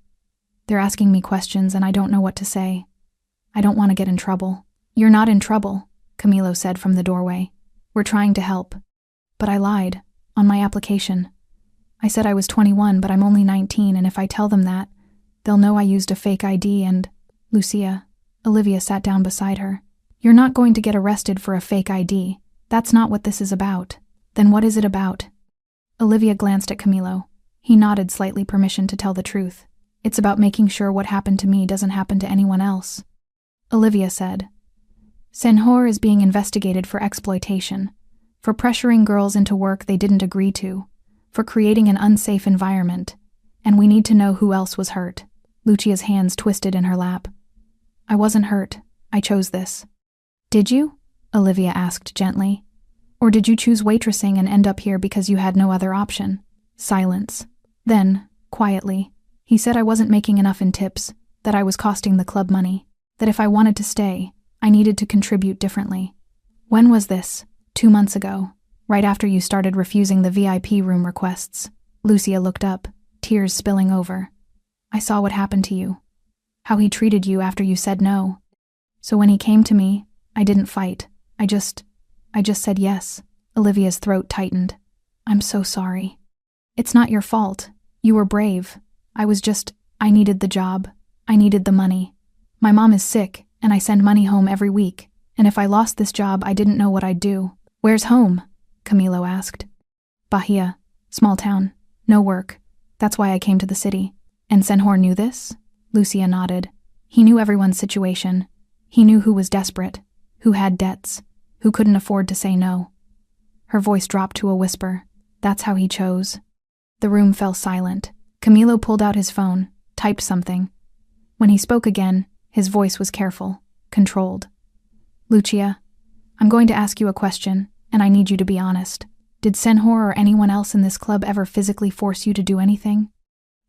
They're asking me questions and I don't know what to say. I don't want to get in trouble. You're not in trouble, Camilo said from the doorway. We're trying to help. But I lied, on my application. I said I was 21, but I'm only 19, and if I tell them that, they'll know I used a fake ID and… Lucia. Olivia sat down beside her. You're not going to get arrested for a fake ID. That's not what this is about. Then what is it about? Olivia glanced at Camilo. He nodded slightly, permission to tell the truth. It's about making sure what happened to me doesn't happen to anyone else. Olivia said, Senhor is being investigated for exploitation, for pressuring girls into work they didn't agree to, for creating an unsafe environment, and we need to know who else was hurt. Lucia's hands twisted in her lap. I wasn't hurt. I chose this. Did you? Olivia asked gently. Or did you choose waitressing and end up here because you had no other option? Silence. Then, quietly, he said I wasn't making enough in tips, that I was costing the club money, that if I wanted to stay, I needed to contribute differently. When was this? 2 months ago, right after you started refusing the VIP room requests. Lucia looked up, tears spilling over. I saw what happened to you. How he treated you after you said no. So when he came to me, I didn't fight. I just said yes. Olivia's throat tightened. I'm so sorry. It's not your fault. You were brave. I needed the job. I needed the money. My mom is sick, and I send money home every week. And if I lost this job, I didn't know what I'd do. Where's home? Camilo asked. Bahia. Small town. No work. That's why I came to the city. And Senhor knew this? Lucia nodded. He knew everyone's situation. He knew who was desperate, who had debts, who couldn't afford to say no. Her voice dropped to a whisper. That's how he chose. The room fell silent. Camilo pulled out his phone, typed something. When he spoke again, his voice was careful, controlled. Lucia, I'm going to ask you a question, and I need you to be honest. Did Senhor or anyone else in this club ever physically force you to do anything?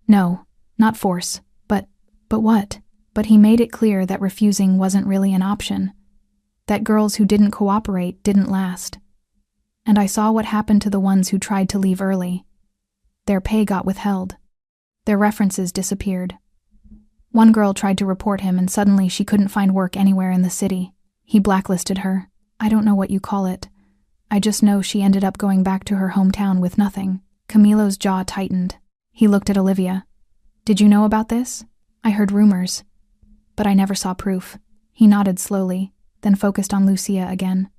No, not force, but what? But he made it clear that refusing wasn't really an option. That girls who didn't cooperate didn't last. And I saw what happened to the ones who tried to leave early. Their pay got withheld. Their references disappeared. One girl tried to report him and suddenly she couldn't find work anywhere in the city. He blacklisted her. I don't know what you call it. I just know she ended up going back to her hometown with nothing. Camilo's jaw tightened. He looked at Olivia. Did you know about this? I heard rumors, but I never saw proof. He nodded slowly, then focused on Lucia again.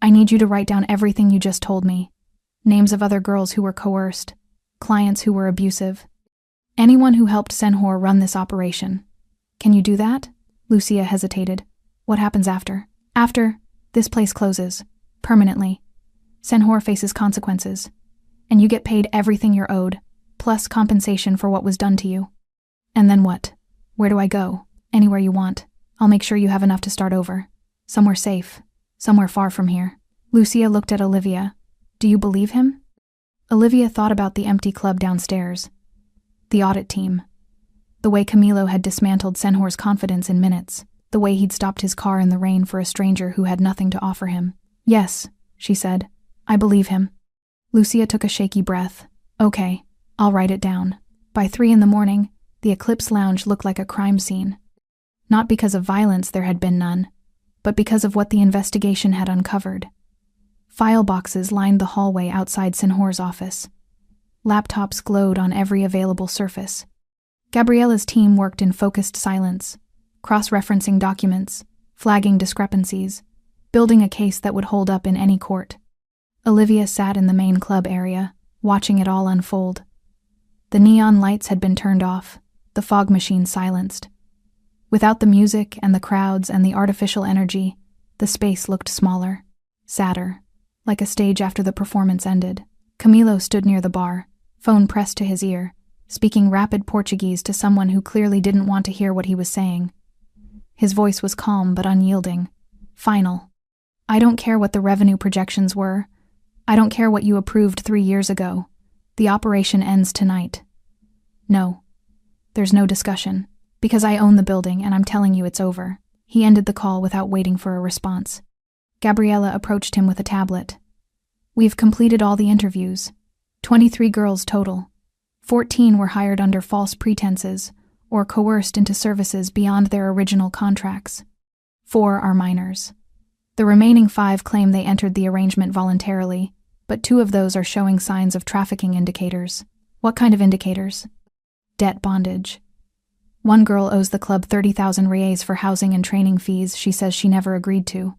I need you to write down everything you just told me. Names of other girls who were coerced, clients who were abusive, anyone who helped Senhor run this operation. Can you do that? Lucia hesitated. What happens after? After, this place closes. Permanently. Senhor faces consequences. And you get paid everything you're owed, plus compensation for what was done to you. And then what? Where do I go? Anywhere you want. I'll make sure you have enough to start over. Somewhere safe. Somewhere far from here. Lucia looked at Olivia. Do you believe him? Olivia thought about the empty club downstairs. The audit team. The way Camilo had dismantled Senhor's confidence in minutes. The way he'd stopped his car in the rain for a stranger who had nothing to offer him. Yes, she said. I believe him. Lucia took a shaky breath. Okay, I'll write it down. By 3 a.m, the Eclipse Lounge looked like a crime scene. Not because of violence there had been none, but because of what the investigation had uncovered. File boxes lined the hallway outside Senhor's office. Laptops glowed on every available surface. Gabriella's team worked in focused silence, cross-referencing documents, flagging discrepancies, building a case that would hold up in any court. Olivia sat in the main club area, watching it all unfold. The neon lights had been turned off, the fog machine silenced. Without the music and the crowds and the artificial energy, the space looked smaller, sadder, like a stage after the performance ended. Camilo stood near the bar, phone pressed to his ear, speaking rapid Portuguese to someone who clearly didn't want to hear what he was saying. His voice was calm but unyielding, final. I don't care what the revenue projections were. I don't care what you approved 3 years ago. The operation ends tonight. No. There's no discussion. Because I own the building and I'm telling you it's over. He ended the call without waiting for a response. Gabriella approached him with a tablet. We've completed all the interviews. 23 girls total. 14 were hired under false pretenses or coerced into services beyond their original contracts. 4 are minors. The remaining 5 claim they entered the arrangement voluntarily, but 2 of those are showing signs of trafficking indicators. What kind of indicators? Debt bondage. One girl owes the club 30,000 reais for housing and training fees she says she never agreed to.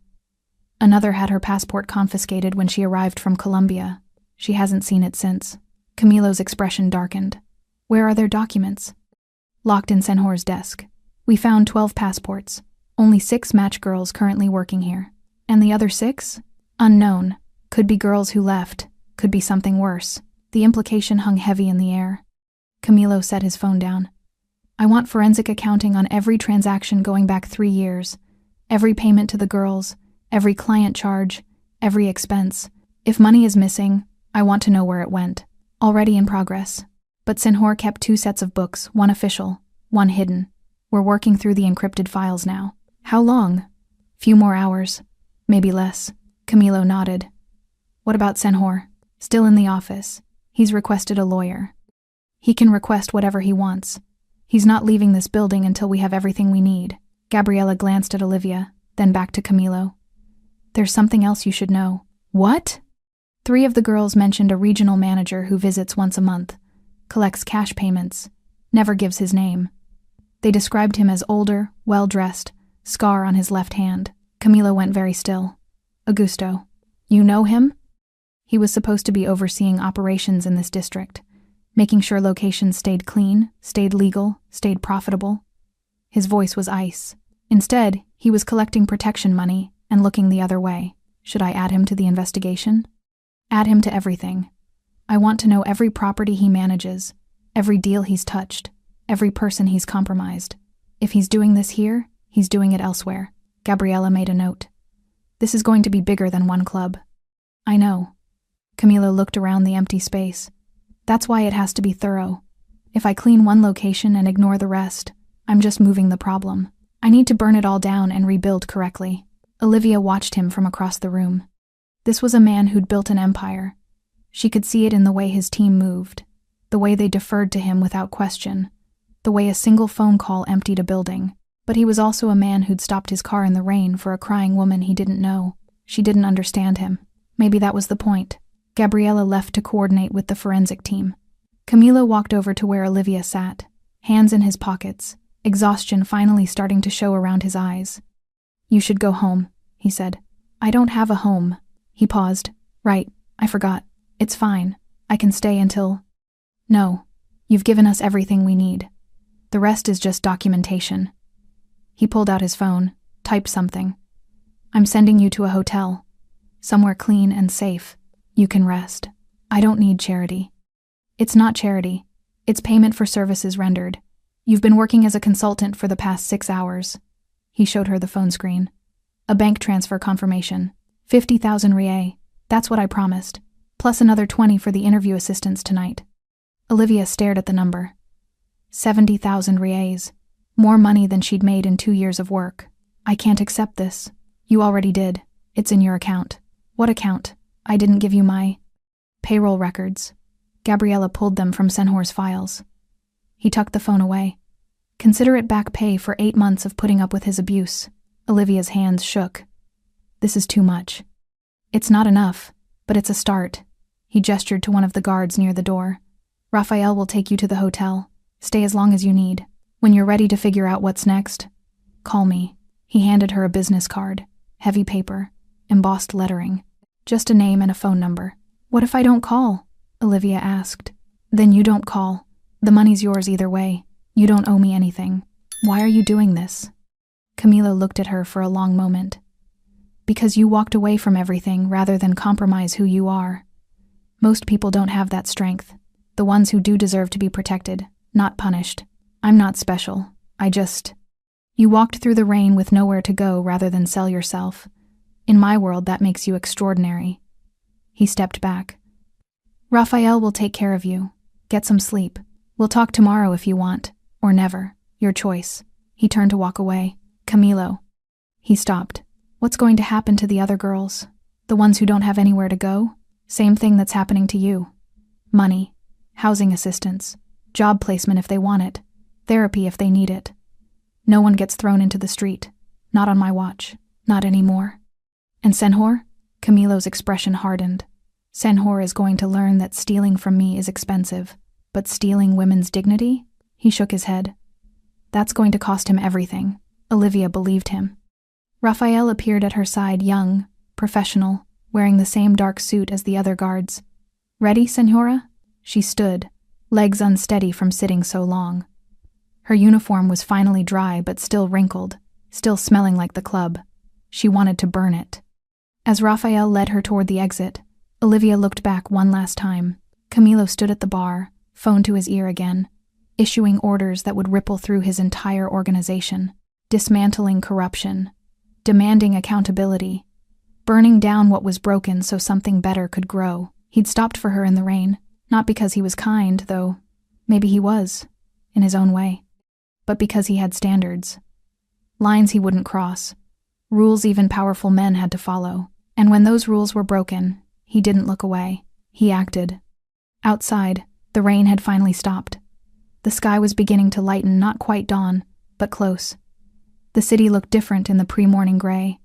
Another had her passport confiscated when she arrived from Colombia. She hasn't seen it since. Camilo's expression darkened. Where are their documents? Locked in Senhor's desk. We found 12 passports. Only 6 match girls currently working here. And the other 6? Unknown. Could be girls who left. Could be something worse. The implication hung heavy in the air. Camilo set his phone down. I want forensic accounting on every transaction going back 3 years. Every payment to the girls. Every client charge. Every expense. If money is missing, I want to know where it went. Already in progress. But Senhor kept 2 sets of books, one official, one hidden. We're working through the encrypted files now. How long? Few more hours. Maybe less. Camilo nodded. What about Senhor? Still in the office. He's requested a lawyer. He can request whatever he wants. He's not leaving this building until we have everything we need. Gabriella glanced at Olivia, then back to Camilo. There's something else you should know. What? 3 of the girls mentioned a regional manager who visits once a month, collects cash payments, never gives his name. They described him as older, well-dressed, scar on his left hand. Camilo went very still. Augusto. You know him? He was supposed to be overseeing operations in this district. making sure locations stayed clean, stayed legal, stayed profitable. His voice was ice. Instead, he was collecting protection money and looking the other way. Should I add him to the investigation? Add him to everything. I want to know every property he manages, every deal he's touched, every person he's compromised. If he's doing this here, he's doing it elsewhere. Gabriella made a note. This is going to be bigger than one club. I know. Camilo looked around the empty space. That's why it has to be thorough. If I clean one location and ignore the rest, I'm just moving the problem. I need to burn it all down and rebuild correctly. Olivia watched him from across the room. This was a man who'd built an empire. She could see it in the way his team moved, the way they deferred to him without question, the way a single phone call emptied a building. But he was also a man who'd stopped his car in the rain for a crying woman he didn't know. She didn't understand him. Maybe that was the point. Gabriella left to coordinate with the forensic team. Camilo walked over to where Olivia sat, hands in his pockets, exhaustion finally starting to show around his eyes. You should go home, he said. I don't have a home. He paused. Right, I forgot. It's fine. I can stay until… No, you've given us everything we need. The rest is just documentation. He pulled out his phone, typed something. I'm sending you to a hotel. Somewhere clean and safe. You can rest. I don't need charity. It's not charity. It's payment for services rendered. You've been working as a consultant for the past 6 hours. He showed her the phone screen. A bank transfer confirmation. 50,000 riel. That's what I promised. Plus another 20 for the interview assistance tonight. Olivia stared at the number. 70,000 riels. More money than she'd made in 2 years of work. I can't accept this. You already did. It's in your account. What account? I didn't give you my… Payroll records. Gabriella pulled them from Senhor's files. He tucked the phone away. Consider it back pay for 8 months of putting up with his abuse. Olivia's hands shook. This is too much. It's not enough, but it's a start. He gestured to one of the guards near the door. Raphael will take you to the hotel. Stay as long as you need. When you're ready to figure out what's next, call me. He handed her a business card. Heavy paper. Embossed lettering. Just a name and a phone number. What if I don't call? Olivia asked. Then you don't call. The money's yours either way. You don't owe me anything. Why are you doing this? Camilo looked at her for a long moment. Because you walked away from everything rather than compromise who you are. Most people don't have that strength. The ones who do deserve to be protected, not punished. I'm not special. You walked through the rain with nowhere to go rather than sell yourself. In my world, that makes you extraordinary. He stepped back. Raphael will take care of you. Get some sleep. We'll talk tomorrow if you want. Or never. Your choice. He turned to walk away. Camilo. He stopped. What's going to happen to the other girls? The ones who don't have anywhere to go? Same thing that's happening to you. Money. Housing assistance. Job placement if they want it. Therapy if they need it. No one gets thrown into the street. Not on my watch. Not anymore. And Senhor? Camilo's expression hardened. Senhor is going to learn that stealing from me is expensive. But stealing women's dignity? He shook his head. That's going to cost him everything. Olivia believed him. Raphael appeared at her side, young, professional, wearing the same dark suit as the other guards. Ready, Senhora? She stood, legs unsteady from sitting so long. Her uniform was finally dry but still wrinkled, still smelling like the club. She wanted to burn it. As Raphael led her toward the exit, Olivia looked back one last time. Camilo stood at the bar, phone to his ear again, issuing orders that would ripple through his entire organization, dismantling corruption, demanding accountability, burning down what was broken so something better could grow. He'd stopped for her in the rain, not because he was kind, though maybe he was, in his own way, but because he had standards. Lines he wouldn't cross, rules even powerful men had to follow, and when those rules were broken, he didn't look away. He acted. Outside, the rain had finally stopped. The sky was beginning to lighten, not quite dawn, but close. The city looked different in the pre-morning gray.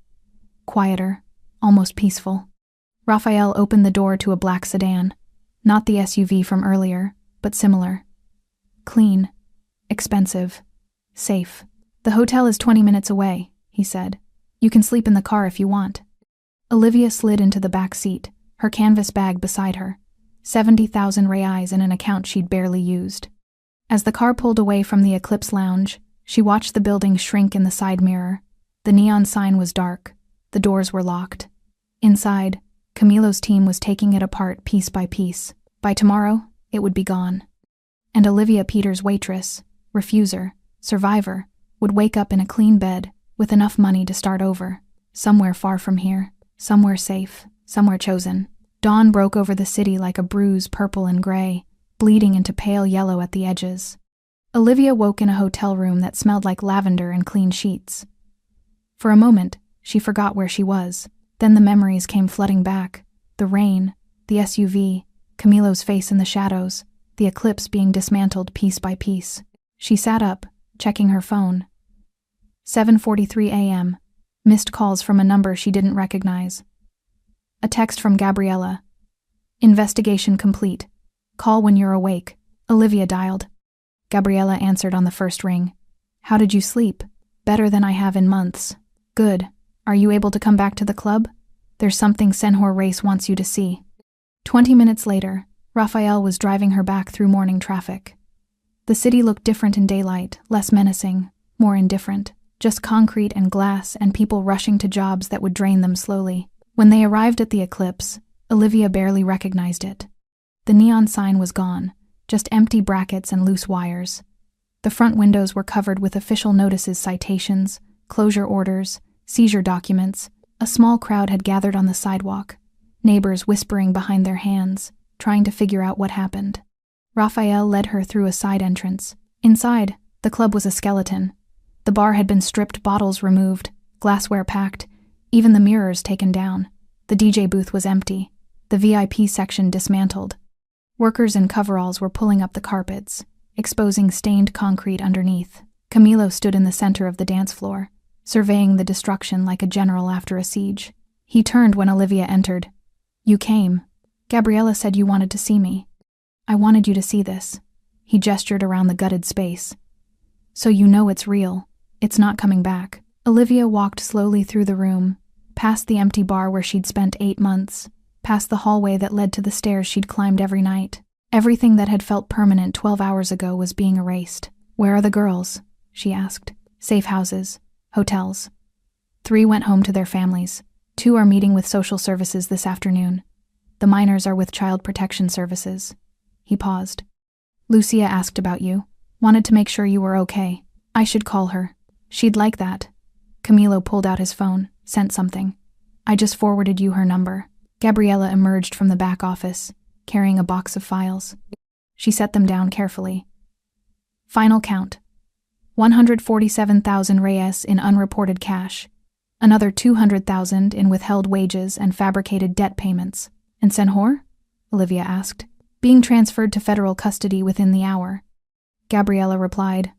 Quieter, almost peaceful. Raphael opened the door to a black sedan, not the SUV from earlier, but similar. Clean, expensive, safe. The hotel is 20 minutes away, he said. You can sleep in the car if you want. Olivia slid into the back seat, her canvas bag beside her. 70,000 reais in an account she'd barely used. As the car pulled away from the Eclipse Lounge, she watched the building shrink in the side mirror. The neon sign was dark. The doors were locked. Inside, Camilo's team was taking it apart piece by piece. By tomorrow, it would be gone. And Olivia Peters' waitress, refuser, survivor, would wake up in a clean bed with enough money to start over, somewhere far from here, somewhere safe, somewhere chosen. Dawn broke over the city like a bruise, purple and gray, bleeding into pale yellow at the edges. Olivia woke in a hotel room that smelled like lavender and clean sheets. For a moment, she forgot where she was. Then the memories came flooding back. The rain, the SUV, Camilo's face in the shadows, the Eclipse being dismantled piece by piece. She sat up, checking her phone. 7:43 a.m. Missed calls from a number she didn't recognize. A text from Gabriella. Investigation complete. Call when you're awake. Olivia dialed. Gabriella answered on the first ring. How did you sleep? Better than I have in months. Good. Are you able to come back to the club? There's something Senhor Race wants you to see. 20 minutes later, Raphael was driving her back through morning traffic. The city looked different in daylight, less menacing, more indifferent. Just concrete and glass and people rushing to jobs that would drain them slowly. When they arrived at the Eclipse, Olivia barely recognized it. The neon sign was gone, just empty brackets and loose wires. The front windows were covered with official notices, citations, closure orders, seizure documents. A small crowd had gathered on the sidewalk, neighbors whispering behind their hands, trying to figure out what happened. Raphael led her through a side entrance. Inside, the club was a skeleton. The bar had been stripped, bottles removed, glassware packed, even the mirrors taken down. The DJ booth was empty, the VIP section dismantled. Workers in coveralls were pulling up the carpets, exposing stained concrete underneath. Camilo stood in the center of the dance floor, surveying the destruction like a general after a siege. He turned when Olivia entered. You came. Gabriella said you wanted to see me. I wanted you to see this. He gestured around the gutted space. So you know it's real. It's not coming back. Olivia walked slowly through the room, past the empty bar where she'd spent 8 months, past the hallway that led to the stairs she'd climbed every night. Everything that had felt permanent 12 hours ago was being erased. Where are the girls? She asked. Safe houses. Hotels. 3 went home to their families. 2 are meeting with social services this afternoon. The minors are with child protection services. He paused. Lucia asked about you. Wanted to make sure you were okay. I should call her. She'd like that. Camilo pulled out his phone, sent something. I just forwarded you her number. Gabriella emerged from the back office, carrying a box of files. She set them down carefully. Final count. 147,000 reais in unreported cash. Another 200,000 in withheld wages and fabricated debt payments. And Senhor? Olivia asked. Being transferred to federal custody within the hour. Gabriella replied.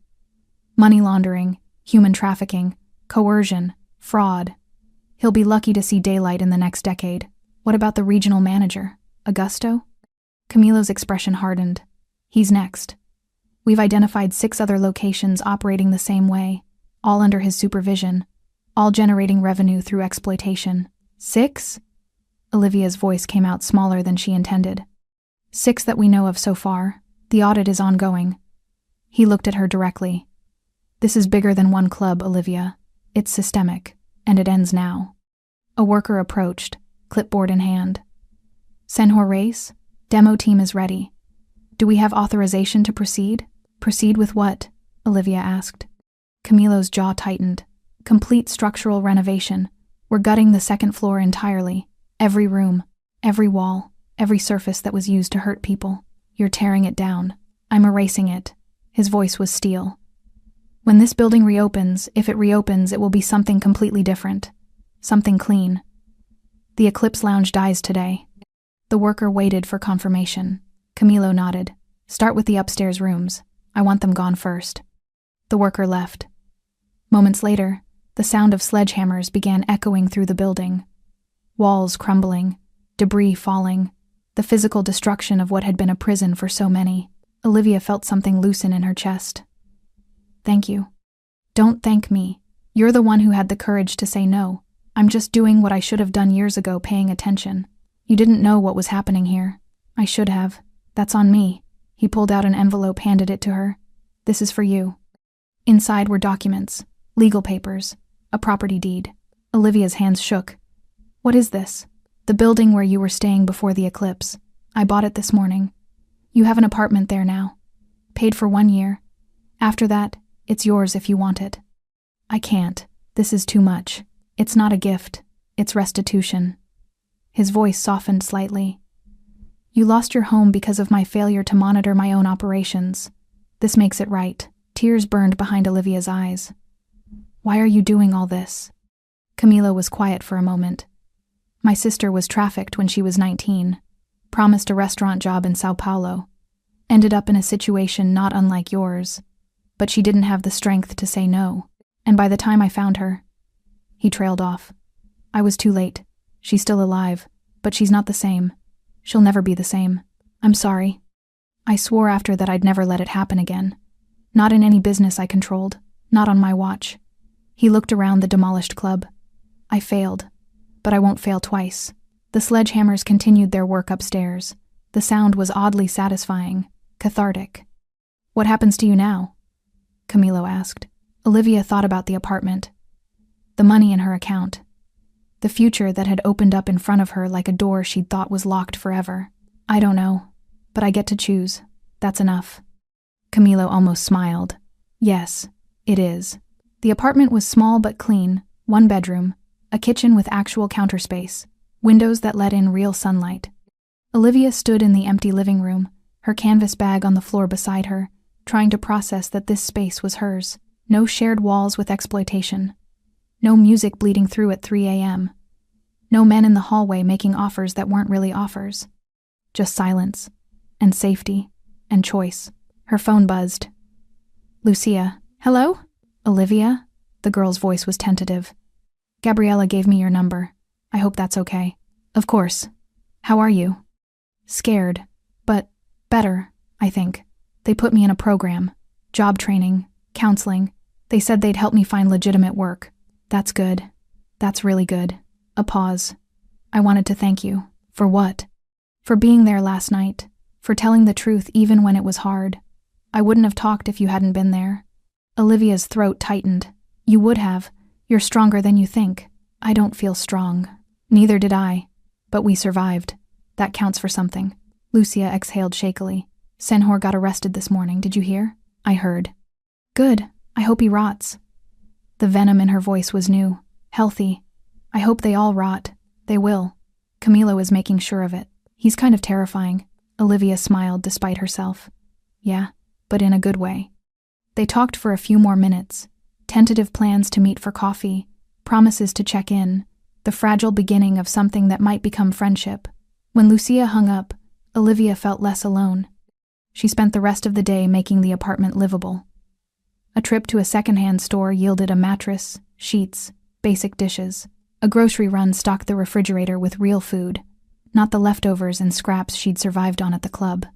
Money laundering, human trafficking, coercion, fraud. He'll be lucky to see daylight in the next decade. What about the regional manager, Augusto? Camilo's expression hardened. He's next. We've identified 6 other locations operating the same way, all under his supervision, all generating revenue through exploitation. 6? Olivia's voice came out smaller than she intended. 6 that we know of so far. The audit is ongoing. He looked at her directly. This is bigger than one club, Olivia. It's systemic, and it ends now. A worker approached, clipboard in hand. Senhor Reis, demo team is ready. Do we have authorization to proceed? Proceed with what? Olivia asked. Camilo's jaw tightened. Complete structural renovation. We're gutting the second floor entirely. Every room, every wall, every surface that was used to hurt people. You're tearing it down. I'm erasing it. His voice was steel. When this building reopens, if it reopens, it will be something completely different. Something clean. The Eclipse Lounge dies today. The worker waited for confirmation. Camilo nodded. Start with the upstairs rooms. I want them gone first. The worker left. Moments later, the sound of sledgehammers began echoing through the building. Walls crumbling, debris falling, the physical destruction of what had been a prison for so many. Olivia felt something loosen in her chest. Thank you. Don't thank me. You're the one who had the courage to say no. I'm just doing what I should have done years ago, paying attention. You didn't know what was happening here. I should have. That's on me. He pulled out an envelope, handed it to her. This is for you. Inside were documents, legal papers, a property deed. Olivia's hands shook. What is this? The building where you were staying before the eclipse. I bought it this morning. You have an apartment there now. Paid for 1 year. After that, it's yours if you want it. I can't. This is too much. It's not a gift. It's restitution. His voice softened slightly. You lost your home because of my failure to monitor my own operations. This makes it right. Tears burned behind Olivia's eyes. Why are you doing all this? Camila was quiet for a moment. My sister was trafficked when she was 19. Promised a restaurant job in Sao Paulo. Ended up in a situation not unlike yours. But she didn't have the strength to say no. And by the time I found her, he trailed off. I was too late. She's still alive, but she's not the same. She'll never be the same. I'm sorry. I swore after that I'd never let it happen again. Not in any business I controlled. Not on my watch. He looked around the demolished club. I failed. But I won't fail twice. The sledgehammers continued their work upstairs. The sound was oddly satisfying, cathartic. What happens to you now? Camilo asked. Olivia thought about the apartment. The money in her account. The future that had opened up in front of her like a door she'd thought was locked forever. I don't know, but I get to choose. That's enough. Camilo almost smiled. Yes, it is. The apartment was small but clean, 1 bedroom, a kitchen with actual counter space, windows that let in real sunlight. Olivia stood in the empty living room, her canvas bag on the floor beside her, trying to process that this space was hers. No shared walls with exploitation. No music bleeding through at 3 a.m. No men in the hallway making offers that weren't really offers. Just silence, and safety, and choice. Her phone buzzed. Lucia. Hello? Olivia? The girl's voice was tentative. Gabriella gave me your number. I hope that's okay. Of course. How are you? Scared, but better, I think. They put me in a program. Job training, counseling. They said they'd help me find legitimate work. That's good. That's really good. A pause. I wanted to thank you. For what? For being there last night. For telling the truth even when it was hard. I wouldn't have talked if you hadn't been there. Olivia's throat tightened. You would have. You're stronger than you think. I don't feel strong. Neither did I. But we survived. That counts for something. Lucia exhaled shakily. Senhor got arrested this morning, did you hear? I heard. Good. I hope he rots. The venom in her voice was new, healthy. I hope they all rot. They will. Camilo is making sure of it. He's kind of terrifying. Olivia smiled despite herself. Yeah, but in a good way. They talked for a few more minutes. Tentative plans to meet for coffee, promises to check in, the fragile beginning of something that might become friendship. When Lucia hung up, Olivia felt less alone. She spent the rest of the day making the apartment livable. A trip to a secondhand store yielded a mattress, sheets, basic dishes. A grocery run stocked the refrigerator with real food, not the leftovers and scraps she'd survived on at the club.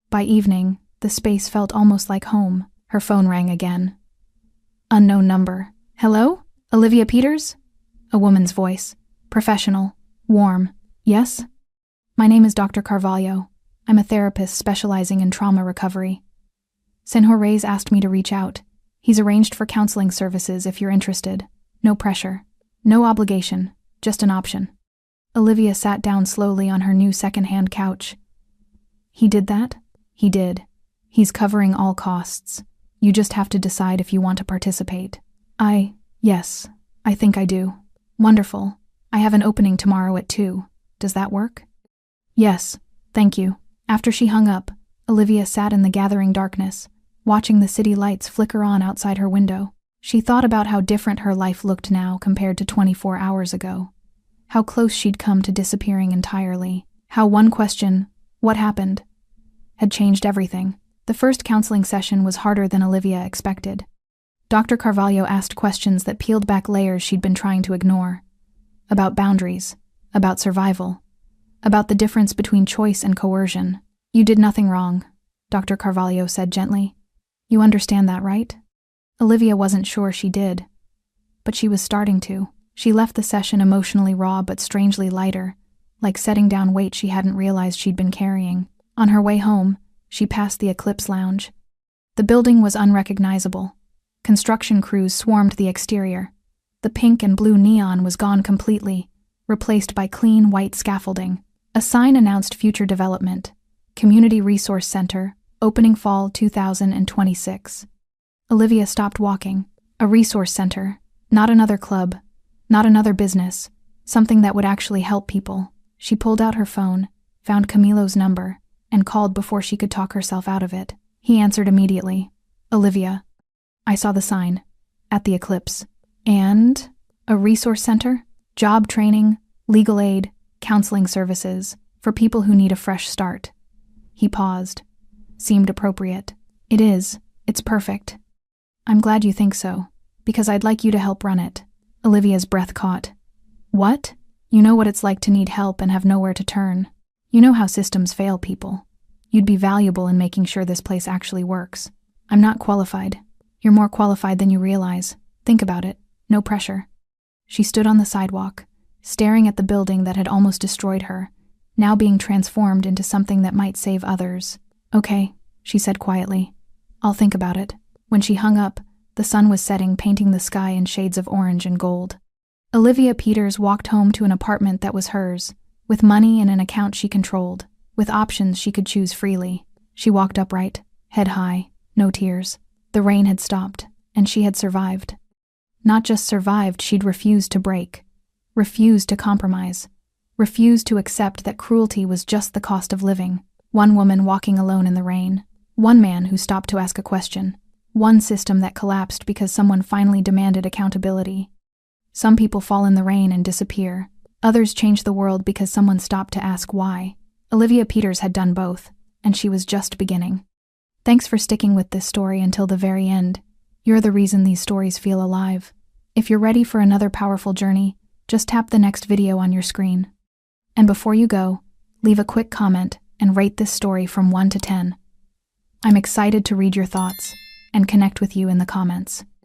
By evening, the space felt almost like home. Her phone rang again. Unknown number. Hello? Olivia Peters? A woman's voice. Professional. Warm. Yes? My name is Dr. Carvalho. I'm a therapist specializing in trauma recovery. Senhor Reyes asked me to reach out. He's arranged for counseling services if you're interested. No pressure. No obligation. Just an option. Olivia sat down slowly on her new second-hand couch. He did that? He did. He's covering all costs. You just have to decide if you want to participate. Yes, I think I do. Wonderful. I have an opening tomorrow at 2. Does that work? Yes, thank you. After she hung up, Olivia sat in the gathering darkness, watching the city lights flicker on outside her window. She thought about how different her life looked now compared to 24 hours ago. How close she'd come to disappearing entirely. How one question, what happened, had changed everything. The first counseling session was harder than Olivia expected. Dr. Carvalho asked questions that peeled back layers she'd been trying to ignore. About boundaries, about survival, about the difference between choice and coercion. You did nothing wrong, Dr. Carvalho said gently. You understand that, right? Olivia wasn't sure she did, but she was starting to. She left the session emotionally raw but strangely lighter, like setting down weight she hadn't realized she'd been carrying. On her way home, she passed the Eclipse Lounge. The building was unrecognizable. Construction crews swarmed the exterior. The pink and blue neon was gone completely, replaced by clean white scaffolding. A sign announced future development. Community Resource Center, opening fall 2026. Olivia stopped walking. A resource center, not another club, not another business, something that would actually help people. She pulled out her phone, found Camilo's number, and called before she could talk herself out of it. He answered immediately. Olivia, I saw the sign. At the Eclipse. And? A resource center? Job training, legal aid, counseling services, for people who need a fresh start. He paused. Seemed appropriate. It is. It's perfect. I'm glad you think so, because I'd like you to help run it. Olivia's breath caught. What? You know what it's like to need help and have nowhere to turn. You know how systems fail people. You'd be valuable in making sure this place actually works. I'm not qualified. You're more qualified than you realize. Think about it. No pressure. She stood on the sidewalk, staring at the building that had almost destroyed her, now being transformed into something that might save others. Okay, she said quietly. I'll think about it. When she hung up, the sun was setting, painting the sky in shades of orange and gold. Olivia Peters walked home to an apartment that was hers, with money in an account she controlled, with options she could choose freely. She walked upright, head high, no tears. The rain had stopped, and she had survived. Not just survived, she'd refused to break, refused to compromise, refused to accept that cruelty was just the cost of living. One woman walking alone in the rain, one man who stopped to ask a question, one system that collapsed because someone finally demanded accountability. Some people fall in the rain and disappear. Others change the world because someone stopped to ask why. Olivia Peters had done both, and she was just beginning. Thanks for sticking with this story until the very end. You're the reason these stories feel alive. If you're ready for another powerful journey, just tap the next video on your screen. And before you go, leave a quick comment and rate this story from 1 to 10. I'm excited to read your thoughts and connect with you in the comments.